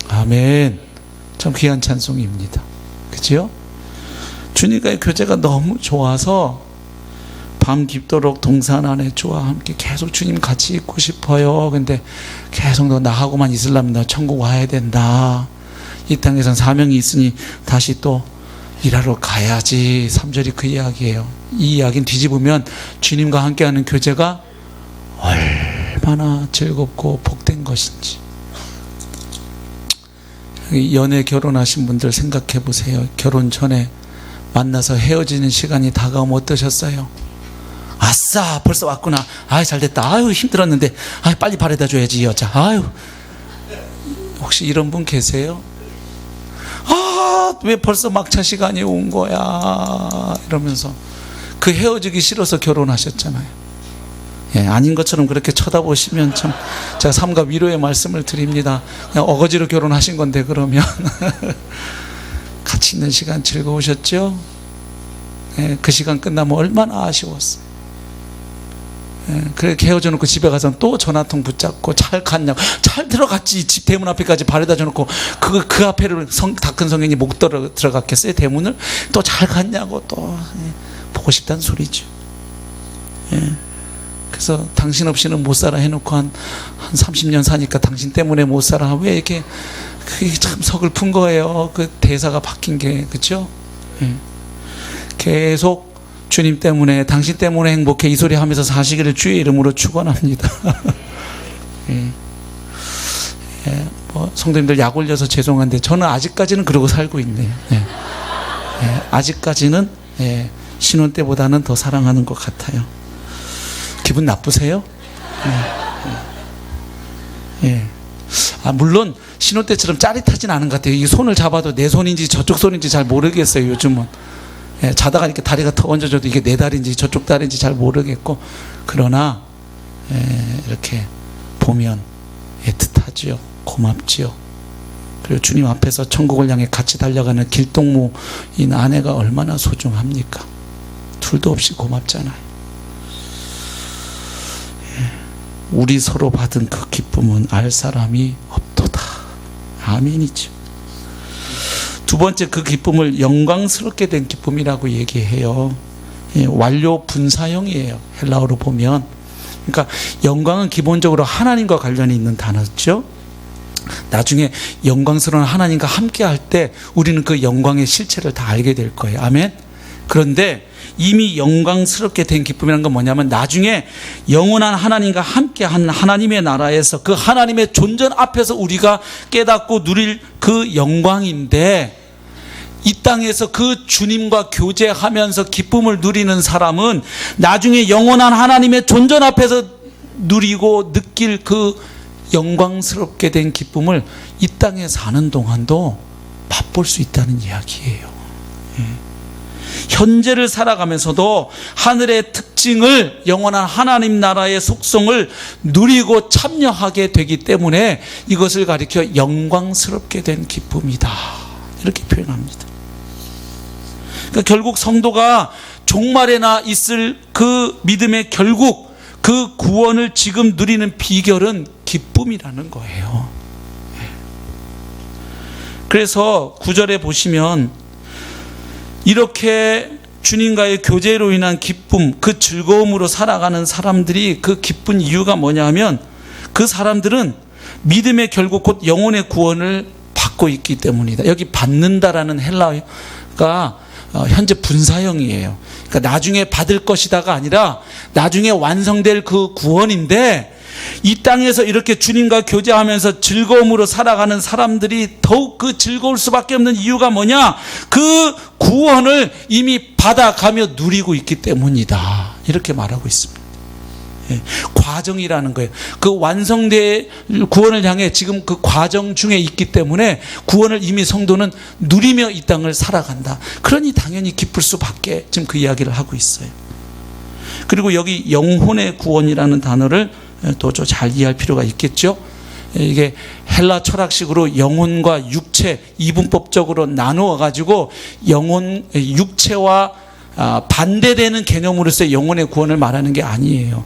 아멘. 참 귀한 찬송입니다. 그죠? 주님과의 교제가 너무 좋아서 밤 깊도록 동산 안에 주와 함께 계속 주님 같이 있고 싶어요. 근데 계속 너 나하고만 있으려면 너 천국 와야 된다. 이 땅에선 사명이 있으니 다시 또 일하러 가야지. 3절이 그 이야기예요. 이 이야기는 뒤집으면 주님과 함께하는 교제가 얼마나 즐겁고 복된 것인지. 연애 결혼하신 분들 생각해 보세요. 결혼 전에 만나서 헤어지는 시간이 다가오면 어떠셨어요? 아싸 벌써 왔구나. 아유 잘됐다. 아유 힘들었는데 아유 빨리 바래다 줘야지 이 여자. 아유 혹시 이런 분 계세요? 아 왜 벌써 막차 시간이 온 거야 이러면서 그 헤어지기 싫어서 결혼하셨잖아요. 예, 아닌 것처럼 그렇게 쳐다보시면 참 제가 삼가 위로의 말씀을 드립니다. 그냥 어거지로 결혼하신 건데 그러면 같이 있는 시간 즐거우셨죠? 예, 그 시간 끝나면 얼마나 아쉬웠어요. 예, 그렇게 헤어져 놓고 집에 가서 또 전화통 붙잡고 잘 갔냐고. 잘 들어갔지. 집 대문 앞에까지 바래다 줘놓고 그 앞에를 다 큰 성인이 못 들어갔겠어요 대문을. 또 잘 갔냐고 또 보고 싶다는 소리죠. 예. 그래서 당신 없이는 못 살아 해놓고 한 30년 사니까 당신 때문에 못 살아. 왜 이렇게 그게 참 서글픈 거예요. 그 대사가 바뀐 게. 그렇죠? 예. 계속 주님 때문에 당신 때문에 행복해 이 소리 하면서 사시기를 주의 이름으로 축원합니다. 예. 예. 뭐 성도님들 약 올려서 죄송한데 저는 아직까지는 그러고 살고 있네요. 예. 예. 아직까지는 예. 신혼 때보다는 더 사랑하는 것 같아요. 기분 나쁘세요? 예. 예. 아, 물론 신혼 때처럼 짜릿하진 않은 것 같아요. 이 손을 잡아도 내 손인지 저쪽 손인지 잘 모르겠어요. 요즘은 예, 자다가 이렇게 다리가 더 얹어져도 이게 내 다리인지 저쪽 다리인지 잘 모르겠고, 그러나 이렇게 보면 애틋하지요. 고맙지요. 그리고 주님 앞에서 천국을 향해 같이 달려가는 길동무인 아내가 얼마나 소중합니까? 둘도 없이 고맙잖아요. 우리 서로 받은 그 기쁨은 알 사람이 없도다. 아멘이죠. 두 번째 그 기쁨을 영광스럽게 된 기쁨이라고 얘기해요. 완료 분사형이에요. 헬라어로 보면. 그러니까 영광은 기본적으로 하나님과 관련이 있는 단어죠. 나중에 영광스러운 하나님과 함께 할 때 우리는 그 영광의 실체를 다 알게 될 거예요. 아멘. 그런데 이미 영광스럽게 된 기쁨이라는 건 뭐냐면 나중에 영원한 하나님과 함께한 하나님의 나라에서 그 하나님의 존전 앞에서 우리가 깨닫고 누릴 그 영광인데, 이 땅에서 그 주님과 교제하면서 기쁨을 누리는 사람은 나중에 영원한 하나님의 존전 앞에서 누리고 느낄 그 영광스럽게 된 기쁨을 이 땅에 사는 동안도 맛볼 수 있다는 이야기예요. 현재를 살아가면서도 하늘의 특징을, 영원한 하나님 나라의 속성을 누리고 참여하게 되기 때문에 이것을 가리켜 영광스럽게 된 기쁨이다, 이렇게 표현합니다. 그러니까 결국 성도가 종말에나 있을 그 믿음의 결국, 그 구원을 지금 누리는 비결은 기쁨이라는 거예요. 그래서 9절에 보시면 이렇게 주님과의 교제로 인한 기쁨, 그 즐거움으로 살아가는 사람들이 그 기쁜 이유가 뭐냐 하면 그 사람들은 믿음의 결국 곧 영혼의 구원을 받고 있기 때문이다. 여기 받는다라는 헬라어가 현재 분사형이에요. 그러니까 나중에 받을 것이다가 아니라 나중에 완성될 그 구원인데, 이 땅에서 이렇게 주님과 교제하면서 즐거움으로 살아가는 사람들이 더욱 그 즐거울 수밖에 없는 이유가 뭐냐? 그 구원을 이미 받아가며 누리고 있기 때문이다. 이렇게 말하고 있습니다. 과정이라는 거예요. 그 완성될 구원을 향해 지금 그 과정 중에 있기 때문에 구원을 이미 성도는 누리며 이 땅을 살아간다. 그러니 당연히 기쁠 수밖에, 지금 그 이야기를 하고 있어요. 그리고 여기 영혼의 구원이라는 단어를 또 좀 잘 이해할 필요가 있겠죠. 이게 헬라 철학식으로 영혼과 육체 이분법적으로 나누어 가지고 영혼, 육체와 반대되는 개념으로서의 영혼의 구원을 말하는 게 아니에요.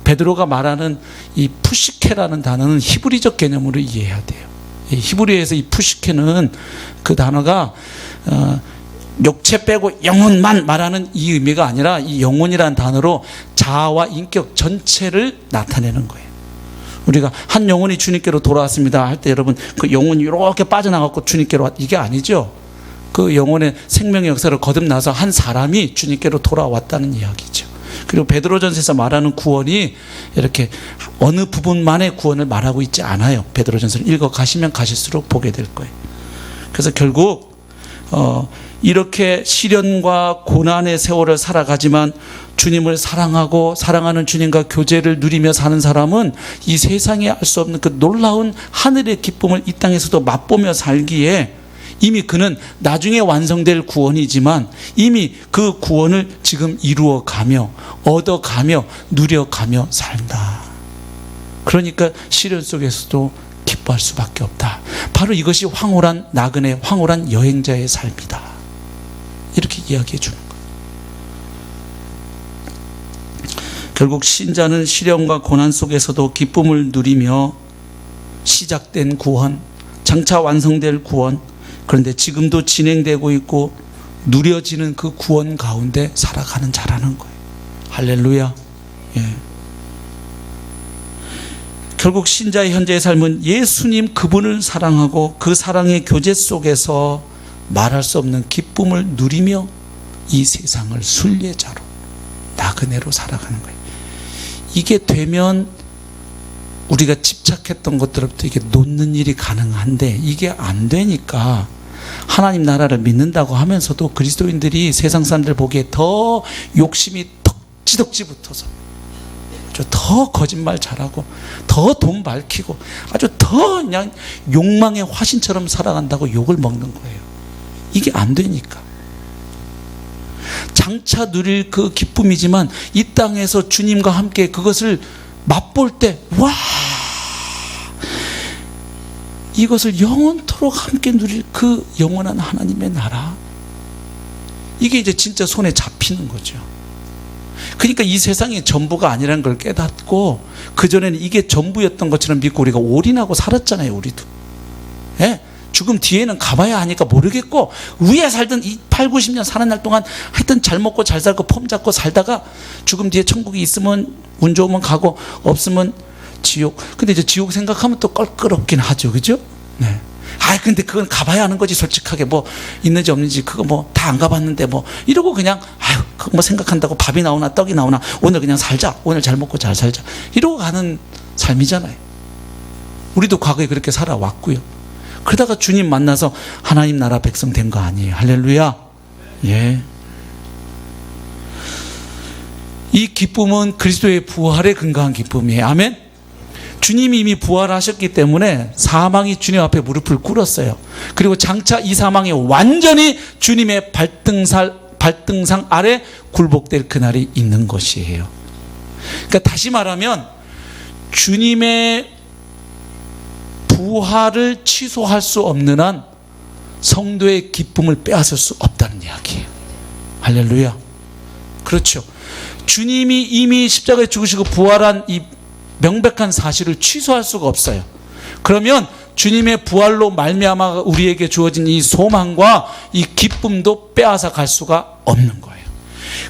베드로가 말하는 이 푸시케라는 단어는 히브리적 개념으로 이해해야 돼요. 히브리에서 이 푸시케는 그 단어가 육체 빼고 영혼만 말하는 이 의미가 아니라, 이 영혼이라는 단어로 자아와 인격 전체를 나타내는 거예요. 우리가 한 영혼이 주님께로 돌아왔습니다 할 때 여러분, 그 영혼이 이렇게 빠져나갔고 주님께로 왔, 이게 아니죠. 그 영혼의 생명의 역사를 거듭나서 한 사람이 주님께로 돌아왔다는 이야기죠. 그리고 베드로전서에서 말하는 구원이 이렇게 어느 부분만의 구원을 말하고 있지 않아요. 베드로전서를 읽어 가시면 가실수록 보게 될 거예요. 그래서 결국 이렇게 시련과 고난의 세월을 살아가지만 주님을 사랑하고 사랑하는 주님과 교제를 누리며 사는 사람은 이 세상에 알 수 없는 그 놀라운 하늘의 기쁨을 이 땅에서도 맛보며 살기에, 이미 그는 나중에 완성될 구원이지만 이미 그 구원을 지금 이루어가며 얻어가며 누려가며 산다. 그러니까 시련 속에서도 기뻐할 수밖에 없다. 바로 이것이 황홀한 나그네, 황홀한 여행자의 삶이다. 이렇게 이야기해 주는 거예요. 결국 신자는 시련과 고난 속에서도 기쁨을 누리며 시작된 구원, 장차 완성될 구원, 그런데 지금도 진행되고 있고 누려지는 그 구원 가운데 살아가는 자라는 거예요. 할렐루야. 예. 결국 신자의 현재의 삶은 예수님 그분을 사랑하고 그 사랑의 교제 속에서 말할 수 없는 기쁨을 누리며 이 세상을 순례자로, 나그네로 살아가는 거예요. 이게 되면 우리가 집착했던 것들부터 이게 놓는 일이 가능한데, 이게 안 되니까 하나님 나라를 믿는다고 하면서도 그리스도인들이 세상 사람들 보기에 더 욕심이 덕지덕지 붙어서 더 거짓말 잘하고 더 돈 밝히고 아주 더 그냥 욕망의 화신처럼 살아간다고 욕을 먹는 거예요. 이게 안 되니까. 장차 누릴 그 기쁨이지만 이 땅에서 주님과 함께 그것을 맛볼 때, 와, 이것을 영원토록 함께 누릴 그 영원한 하나님의 나라, 이게 이제 진짜 손에 잡히는 거죠. 그러니까 이 세상이 전부가 아니라는 걸 깨닫고, 그전에는 이게 전부였던 것처럼 믿고 우리가 올인하고 살았잖아요. 우리도. 예? 죽음 뒤에는 가봐야 하니까 모르겠고, 위에 살던 이 8, 90년 사는 날 동안 하여튼 잘 먹고 잘 살고 폼 잡고 살다가 죽음 뒤에 천국이 있으면 운 좋으면 가고 없으면 지옥. 근데 이제 지옥 생각하면 또 껄끄럽긴 하죠. 그죠? 네. 근데 그건 가봐야 하는 거지. 솔직하게 뭐 있는지 없는지 그거 뭐 다 안 가봤는데 뭐 이러고 그냥 그거 뭐 생각한다고 밥이 나오나 떡이 나오나 오늘 그냥 살자. 오늘 잘 먹고 잘 살자. 이러고 가는 삶이잖아요. 우리도 과거에 그렇게 살아왔고요. 그러다가 주님 만나서 하나님 나라 백성 된 거 아니에요. 할렐루야. 예. 이 기쁨은 그리스도의 부활에 근거한 기쁨이에요. 아멘. 주님이 이미 부활하셨기 때문에 사망이 주님 앞에 무릎을 꿇었어요. 그리고 장차 이 사망이 완전히 주님의 발등상 아래 굴복될 그날이 있는 것이에요. 그러니까 다시 말하면 주님의 부활을 취소할 수 없는 한 성도의 기쁨을 빼앗을 수 없다는 이야기예요. 할렐루야. 그렇죠. 주님이 이미 십자가에 죽으시고 부활한 이 명백한 사실을 취소할 수가 없어요. 그러면 주님의 부활로 말미암아 우리에게 주어진 이 소망과 이 기쁨도 빼앗아 갈 수가 없는 거예요.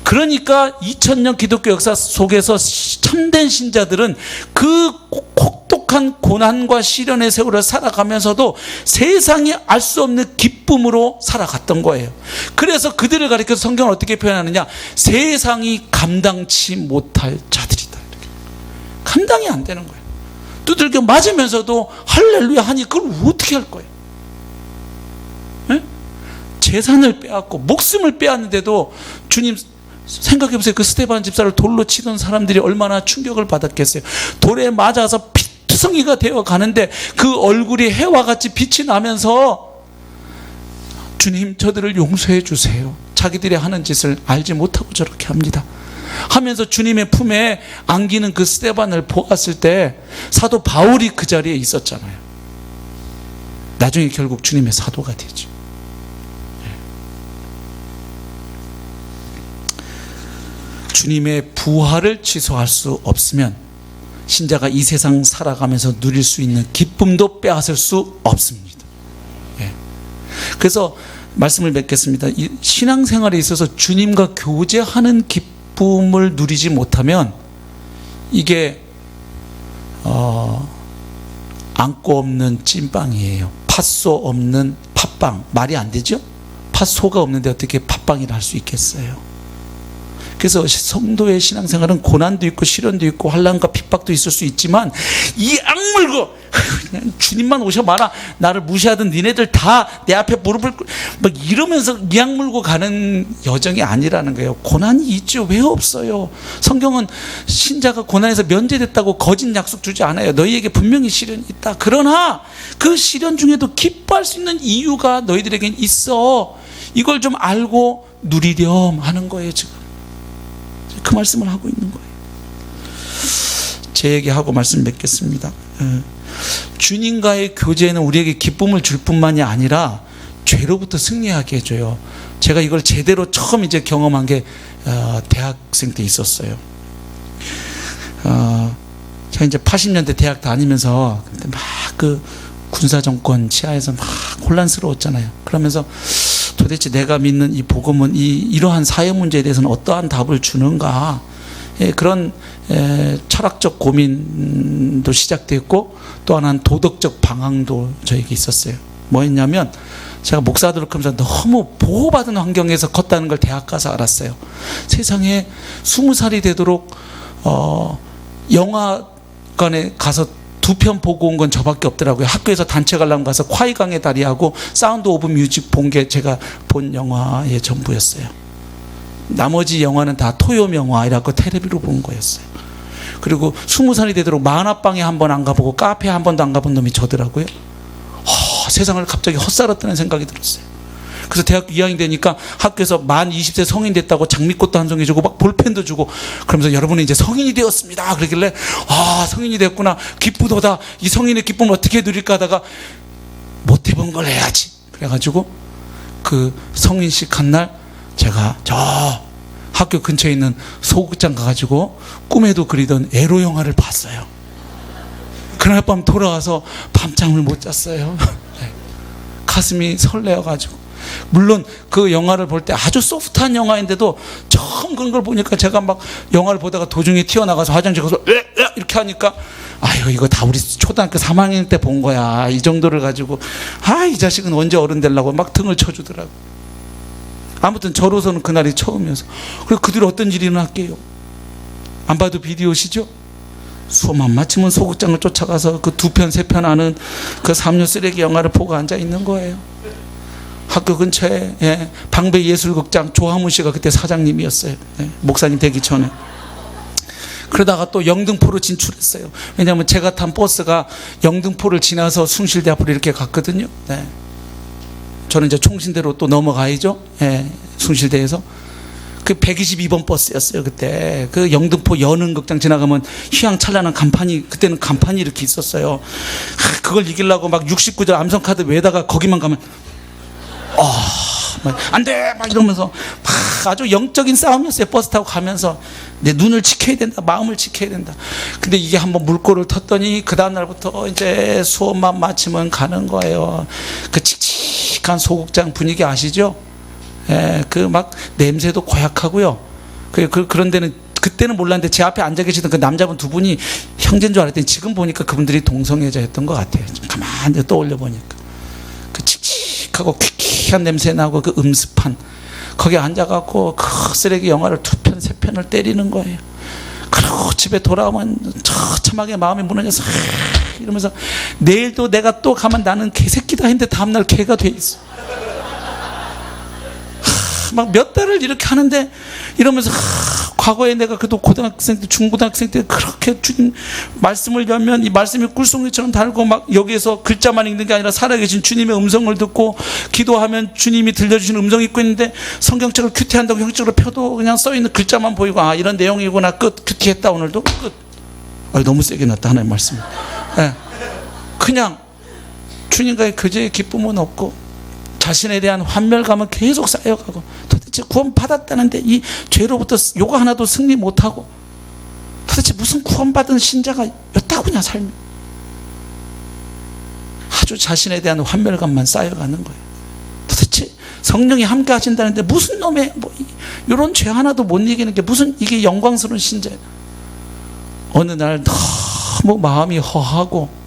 그러니까 2000년 기독교 역사 속에서 참된 신자들은 그 혹독한 고난과 시련의 세월을 살아가면서도 세상이 알 수 없는 기쁨으로 살아갔던 거예요. 그래서 그들을 가리켜서 성경은 어떻게 표현하느냐, 세상이 감당치 못할 자들이다. 이렇게. 감당이 안 되는 거예요. 두들겨 맞으면서도 할렐루야 하니 그걸 어떻게 할 거예요? 네? 재산을 빼앗고 목숨을 빼앗는데도, 주님 생각해보세요. 그 스데반 집사를 돌로 치던 사람들이 얼마나 충격을 받았겠어요. 돌에 맞아서 피투성이가 되어 가는데 그 얼굴이 해와 같이 빛이 나면서 주님 저들을 용서해 주세요, 자기들이 하는 짓을 알지 못하고 저렇게 합니다 하면서 주님의 품에 안기는 그 스데반을 보았을 때 사도 바울이 그 자리에 있었잖아요. 나중에 결국 주님의 사도가 되죠. 주님의 부활을 취소할 수 없으면 신자가 이 세상 살아가면서 누릴 수 있는 기쁨도 빼앗을 수 없습니다. 그래서 말씀을 맺겠습니다. 이 신앙생활에 있어서 주님과 교제하는 기쁨을 누리지 못하면 이게 안고 없는 찐빵이에요. 팥소 없는 팥빵. 말이 안 되죠? 팥소가 없는데 어떻게 팥빵이라 할 수 있겠어요? 그래서 성도의 신앙생활은 고난도 있고 시련도 있고 환난과 핍박도 있을 수 있지만 이 악물고 그냥 주님만 오셔봐라, 나를 무시하던 니네들 다 내 앞에 무릎을 막 이러면서 이 악물고 가는 여정이 아니라는 거예요. 고난이 있죠. 왜 없어요? 성경은 신자가 고난에서 면제됐다고 거짓 약속 주지 않아요. 너희에게 분명히 시련이 있다. 그러나 그 시련 중에도 기뻐할 수 있는 이유가 너희들에겐 있어. 이걸 좀 알고 누리렴 하는 거예요. 지금 그 말씀을 하고 있는 거예요. 제 얘기하고 말씀 맺겠습니다. 주님과의 교제는 우리에게 기쁨을 줄 뿐만이 아니라 죄로부터 승리하게 해줘요. 제가 이걸 제대로 처음 이제 경험한 게 대학생 때 있었어요. 제가 이제 80년대 대학 다니면서 막 그 군사정권 치하에서 막 혼란스러웠잖아요. 그러면서 도대체 내가 믿는 이 복음은 이러한 사회 문제에 대해서는 어떠한 답을 주는가, 그런 철학적 고민도 시작됐고, 또 하나는 도덕적 방황도 저에게 있었어요. 뭐였냐면, 제가 목사들을 하면서 너무 보호받은 환경에서 컸다는 걸 대학 가서 알았어요. 세상에 20살이 되도록 영화관에 가서 2편 보고 온 건 저밖에 없더라고요. 학교에서 단체 관람 가서 콰이강의 다리하고 사운드 오브 뮤직 본 게 제가 본 영화의 전부였어요. 나머지 영화는 다 토요 영화이라고 텔레비로 본 거였어요. 그리고 20살이 되도록 만화방에 한 번 안 가보고 카페에 한 번도 안 가본 놈이 저더라고요. 세상을 갑자기 헛살았다는 생각이 들었어요. 그래서 대학교 2학년 되니까 학교에서 만 20세 성인 됐다고 장미꽃도 한 송이 주고 막 볼펜도 주고, 그러면서 여러분은 이제 성인이 되었습니다. 그러길래 성인이 됐구나, 기쁘도다, 이 성인의 기쁨을 어떻게 누릴까 하다가 못 해본 걸 해야지. 그래가지고 그 성인식 한 날 제가 저 학교 근처에 있는 소극장 가가지고 꿈에도 그리던 에로 영화를 봤어요. 그날 밤 돌아와서 밤잠을 못 잤어요. 가슴이 설레어가지고. 물론 그 영화를 볼 때 아주 소프트한 영화인데도 처음 그런 걸 보니까 제가 막 영화를 보다가 도중에 튀어나가서 화장실 가서 이렇게 하니까, 아유 이거 다 우리 초등학교 3학년 때 본 거야. 이 정도를 가지고 이 자식은 언제 어른 되려고 막 등을 쳐주더라고. 아무튼 저로서는 그날이 처음이어서. 그리고 그 뒤로 어떤 일이 일어날게요? 안 봐도 비디오시죠? 수업만 마치면 소극장을 쫓아가서 그 2편 3편 하는 그 삼류 쓰레기 영화를 보고 앉아 있는 거예요. 학교 근처에 방배예술극장, 조하문 씨가 그때 사장님이었어요. 목사님 되기 전에. 그러다가 또 영등포로 진출했어요. 왜냐하면 제가 탄 버스가 영등포를 지나서 숭실대 앞으로 이렇게 갔거든요. 저는 이제 총신대로 또 넘어가야죠. 숭실대에서. 그 122번 버스였어요. 그때 그 영등포 연흥극장 지나가면 휘황찬란한 간판이, 그때는 간판이 이렇게 있었어요. 그걸 이기려고 막 69절 암성카드 외다가 거기만 가면 안 돼! 막 이러면서 막 아주 영적인 싸움이었어요. 버스 타고 가면서 내 눈을 지켜야 된다, 마음을 지켜야 된다. 근데 이게 한번 물꼬를 텄더니 그 다음날부터 이제 수업만 마치면 가는 거예요. 그 칙칙한 소극장 분위기 아시죠? 그 막 냄새도 고약하고요. 그런 데는 그때는 몰랐는데 제 앞에 앉아 계시던 그 남자분 두 분이 형제인 줄 알았더니 지금 보니까 그분들이 동성애자였던 것 같아요. 가만히 떠올려 보니까 그 칙칙하고 퀴퀴한 냄새 나고 그 음습한 거기 앉아갖고 그 쓰레기 영화를 2편 3편을 때리는 거예요. 그리고 집에 돌아오면 처참하게 마음이 무너져서 이러면서 내일도 내가 또 가면 나는 개새끼다 했는데 다음날 개가 돼 있어. 막 몇 달을 이렇게 하는데 이러면서 과거에 내가 그래도 고등학생 때 중고등학생 때 그렇게 주님 말씀을 열면 이 말씀이 꿀송이처럼 달고 막 여기에서 글자만 읽는 게 아니라 살아계신 주님의 음성을 듣고 기도하면 주님이 들려주시는 음성이 있고 있는데 성경책을 큐티한다고 형식적으로 펴도 그냥 써있는 글자만 보이고 아 이런 내용이구나 끝 큐티했다 오늘도 끝. 너무 세게 났다 하나님 말씀. 네. 그냥 주님과의 교제의 기쁨은 없고 자신에 대한 환멸감은 계속 쌓여가고 도대체 구원 받았다는데 이 죄로부터 요거 하나도 승리 못하고 도대체 무슨 구원받은 신자가 였다고냐 삶이. 아주 자신에 대한 환멸감만 쌓여가는 거예요. 도대체 성령이 함께 하신다는데 무슨 놈의 이런 죄 하나도 못 이기는 게 무슨 이게 영광스러운 신자예요. 어느 날 너무 마음이 허하고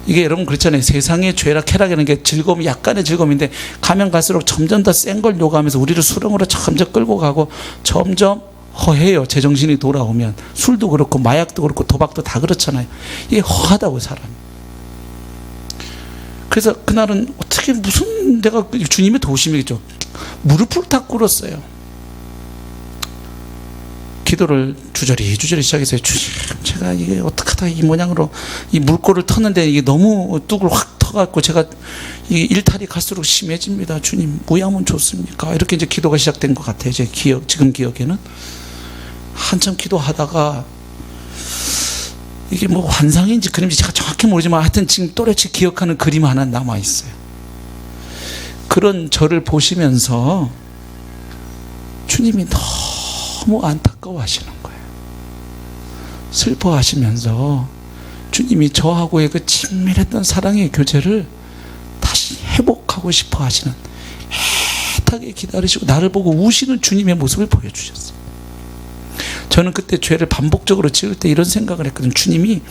이게 여러분 그렇잖아요. 세상의 죄락 쾌락이라는 게 즐거움이 약간의 즐거움인데 가면 갈수록 점점 더 센 걸 요구하면서 우리를 수렁으로 점점 끌고 가고 점점 허해요. 제정신이 돌아오면 술도 그렇고 마약도 그렇고 도박도 다 그렇잖아요. 이게 허하다고 사람이. 그래서 그날은 어떻게 무슨 내가 주님의 도심이겠죠. 무릎을 탁 꿇었어요. 기도를 주저리 시작했어요. 주님, 제가 이게 어떻게 하다 이 모양으로 이 물꼬를 터는데 이게 너무 뚝을 확 터갖고 제가 이 일탈이 갈수록 심해집니다. 주님, 무야면 좋습니까? 이렇게 이제 기도가 시작된 것 같아요. 제 지금 기억에는 한참 기도하다가 이게 뭐 환상인지 그림인지 제가 정확히 모르지만 하여튼 지금 또렷이 기억하는 그림 하나 남아 있어요. 그런 저를 보시면서 주님이 너무 안타까워하시는 거예요. 슬퍼하시면서 주님이 저하고의 그 친밀했던 사랑의 교제를 다시 회복하고 싶어 하시는, 애타게 기다리시고 나를 보고 우시는 주님의 모습을 보여주셨어요. 저는 그때 죄를 반복적으로 지을 때 이런 생각을 했거든요. 주님이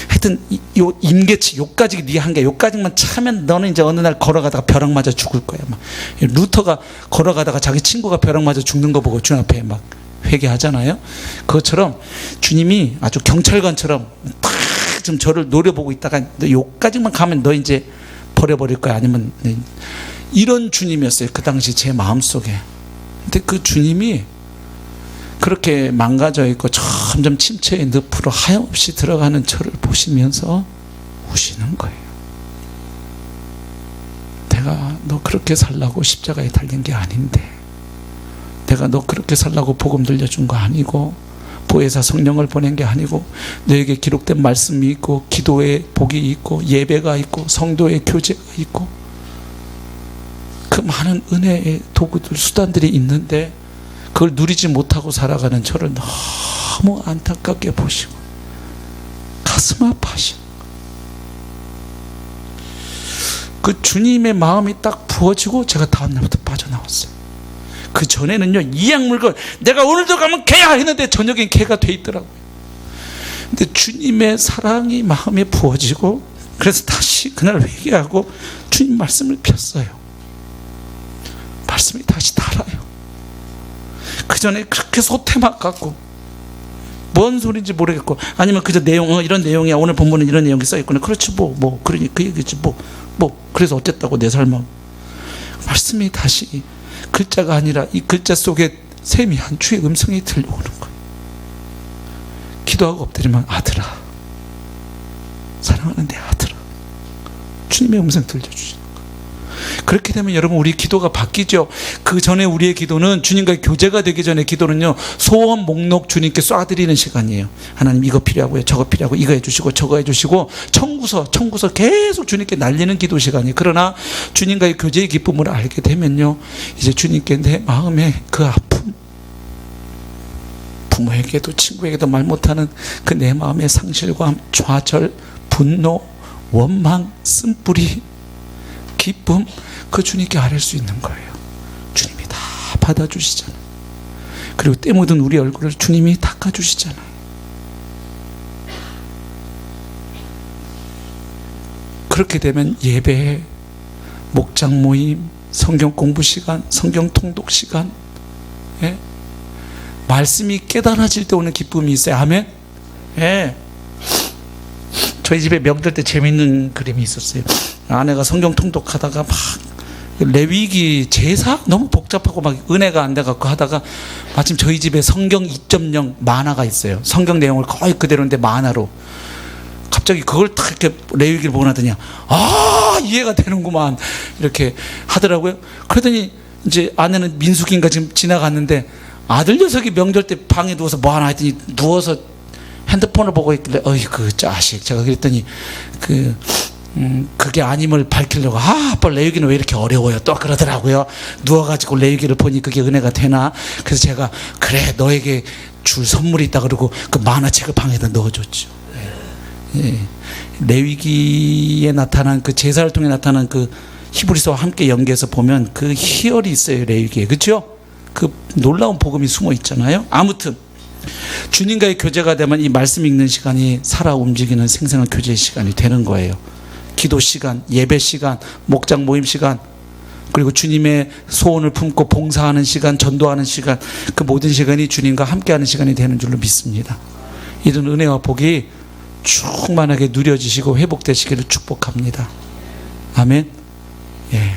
하여튼 요 임계치 요까지 네 한계 요까지만 차면 너는 이제 어느 날 걸어가다가 벼락 맞아 죽을 거야. 막 루터가 걸어가다가 자기 친구가 벼락 맞아 죽는 거 보고 주님 앞에 막 회개하잖아요. 그것처럼 주님이 아주 경찰관처럼 탁 좀 저를 노려보고 있다가 너 요까지만 가면 너 이제 버려버릴 거야. 아니면 이런 주님이었어요. 그 당시 제 마음속에. 근데 그 주님이 그렇게 망가져 있고 점점 침체의 늪으로 하염없이 들어가는 저를 보시면서 우시는 거예요. 내가 너 그렇게 살라고 십자가에 달린 게 아닌데, 내가 너 그렇게 살라고 복음 들려준 거 아니고, 보혜사 성령을 보낸 게 아니고, 너에게 기록된 말씀이 있고 기도의 복이 있고 예배가 있고 성도의 교제가 있고 그 많은 은혜의 도구들 수단들이 있는데 그걸 누리지 못하고 살아가는 저를 너무 안타깝게 보시고 가슴 아파하시는 그 주님의 마음이 딱 부어지고 제가 다음날부터 빠져나왔어요. 그 전에는요, 이 약물건 내가 오늘도 가면 개야 했는데 저녁엔 개가 돼 있더라고요. 근데 주님의 사랑이 마음에 부어지고 그래서 다시 그날 회개하고 주님 말씀을 폈어요. 말씀이 다시 달아요. 그 전에 그렇게 소태막 갖고 뭔 소리인지 모르겠고, 아니면 그저 내용 이런 내용이야, 오늘 본문은 이런 내용이 써있구나, 그렇지 그러니 그 얘기지 그래서 어쨌다고 내 삶은. 말씀이 다시 글자가 아니라 이 글자 속에 세미한 주의 음성이 들려오는 거예요. 기도하고 엎드리면 아들아, 사랑하는 내 아들아, 주님의 음성 들려주시는 거예요. 그렇게 되면 여러분 우리 기도가 바뀌죠. 그 전에 우리의 기도는 주님과의 교제가 되기 전에 기도는요, 소원 목록 주님께 쏴드리는 시간이에요. 하나님 이거 필요하고요, 저거 필요하고, 이거 해주시고 저거 해주시고, 청구서 계속 주님께 날리는 기도 시간이에요. 그러나 주님과의 교제의 기쁨을 알게 되면요, 이제 주님께 내 마음의 그 아픔, 부모에게도 친구에게도 말 못하는 그 내 마음의 상실과 좌절, 분노, 원망, 쓴뿌리, 기쁨, 그 주님께 아뢰 수 있는 거예요. 주님이 다 받아주시잖아요. 그리고 때 묻은 우리 얼굴을 주님이 닦아주시잖아요. 그렇게 되면 예배, 목장 모임, 성경 공부 시간, 성경 통독 시간, 예? 말씀이 깨달아질 때 오는 기쁨이 있어요. 아멘? 예. 저희 집에 명절 때 재밌는 그림이 있었어요. 아내가 성경 통독하다가 막 레위기 제사 너무 복잡하고 막 은혜가 안 돼갖고 하다가 마침 저희 집에 성경 2.0 만화가 있어요. 성경 내용을 거의 그대로인데 만화로. 갑자기 그걸 딱 이렇게 레위기를 보고 나더니 이해가 되는구만 이렇게 하더라고요. 그러더니 이제 아내는 민숙인가 지금 지나갔는데 아들 녀석이 명절 때 방에 누워서 뭐 하나 했더니 누워서 핸드폰을 보고 있길래 어이 그 자식, 제가 그랬더니 그게 아님을 밝히려고 아빠 레위기는 왜 이렇게 어려워요 또 그러더라고요. 누워가지고 레위기를 보니 그게 은혜가 되나. 그래서 제가 그래 너에게 줄 선물이 있다 그러고 그 만화책을 방에다 넣어줬죠. 예. 레위기에 나타난 그 제사를 통해 나타난 그 히브리서와 함께 연계해서 보면 그 희열이 있어요. 레위기에. 그렇죠? 그 놀라운 복음이 숨어 있잖아요. 아무튼 주님과의 교제가 되면 이 말씀 읽는 시간이 살아 움직이는 생생한 교제의 시간이 되는 거예요. 기도 시간, 예배 시간, 목장 모임 시간, 그리고 주님의 소원을 품고 봉사하는 시간, 전도하는 시간, 그 모든 시간이 주님과 함께하는 시간이 되는 줄로 믿습니다. 이런 은혜와 복이 충만하게 누려지시고 회복되시기를 축복합니다. 아멘. 예,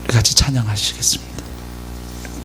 같이 찬양하시겠습니다.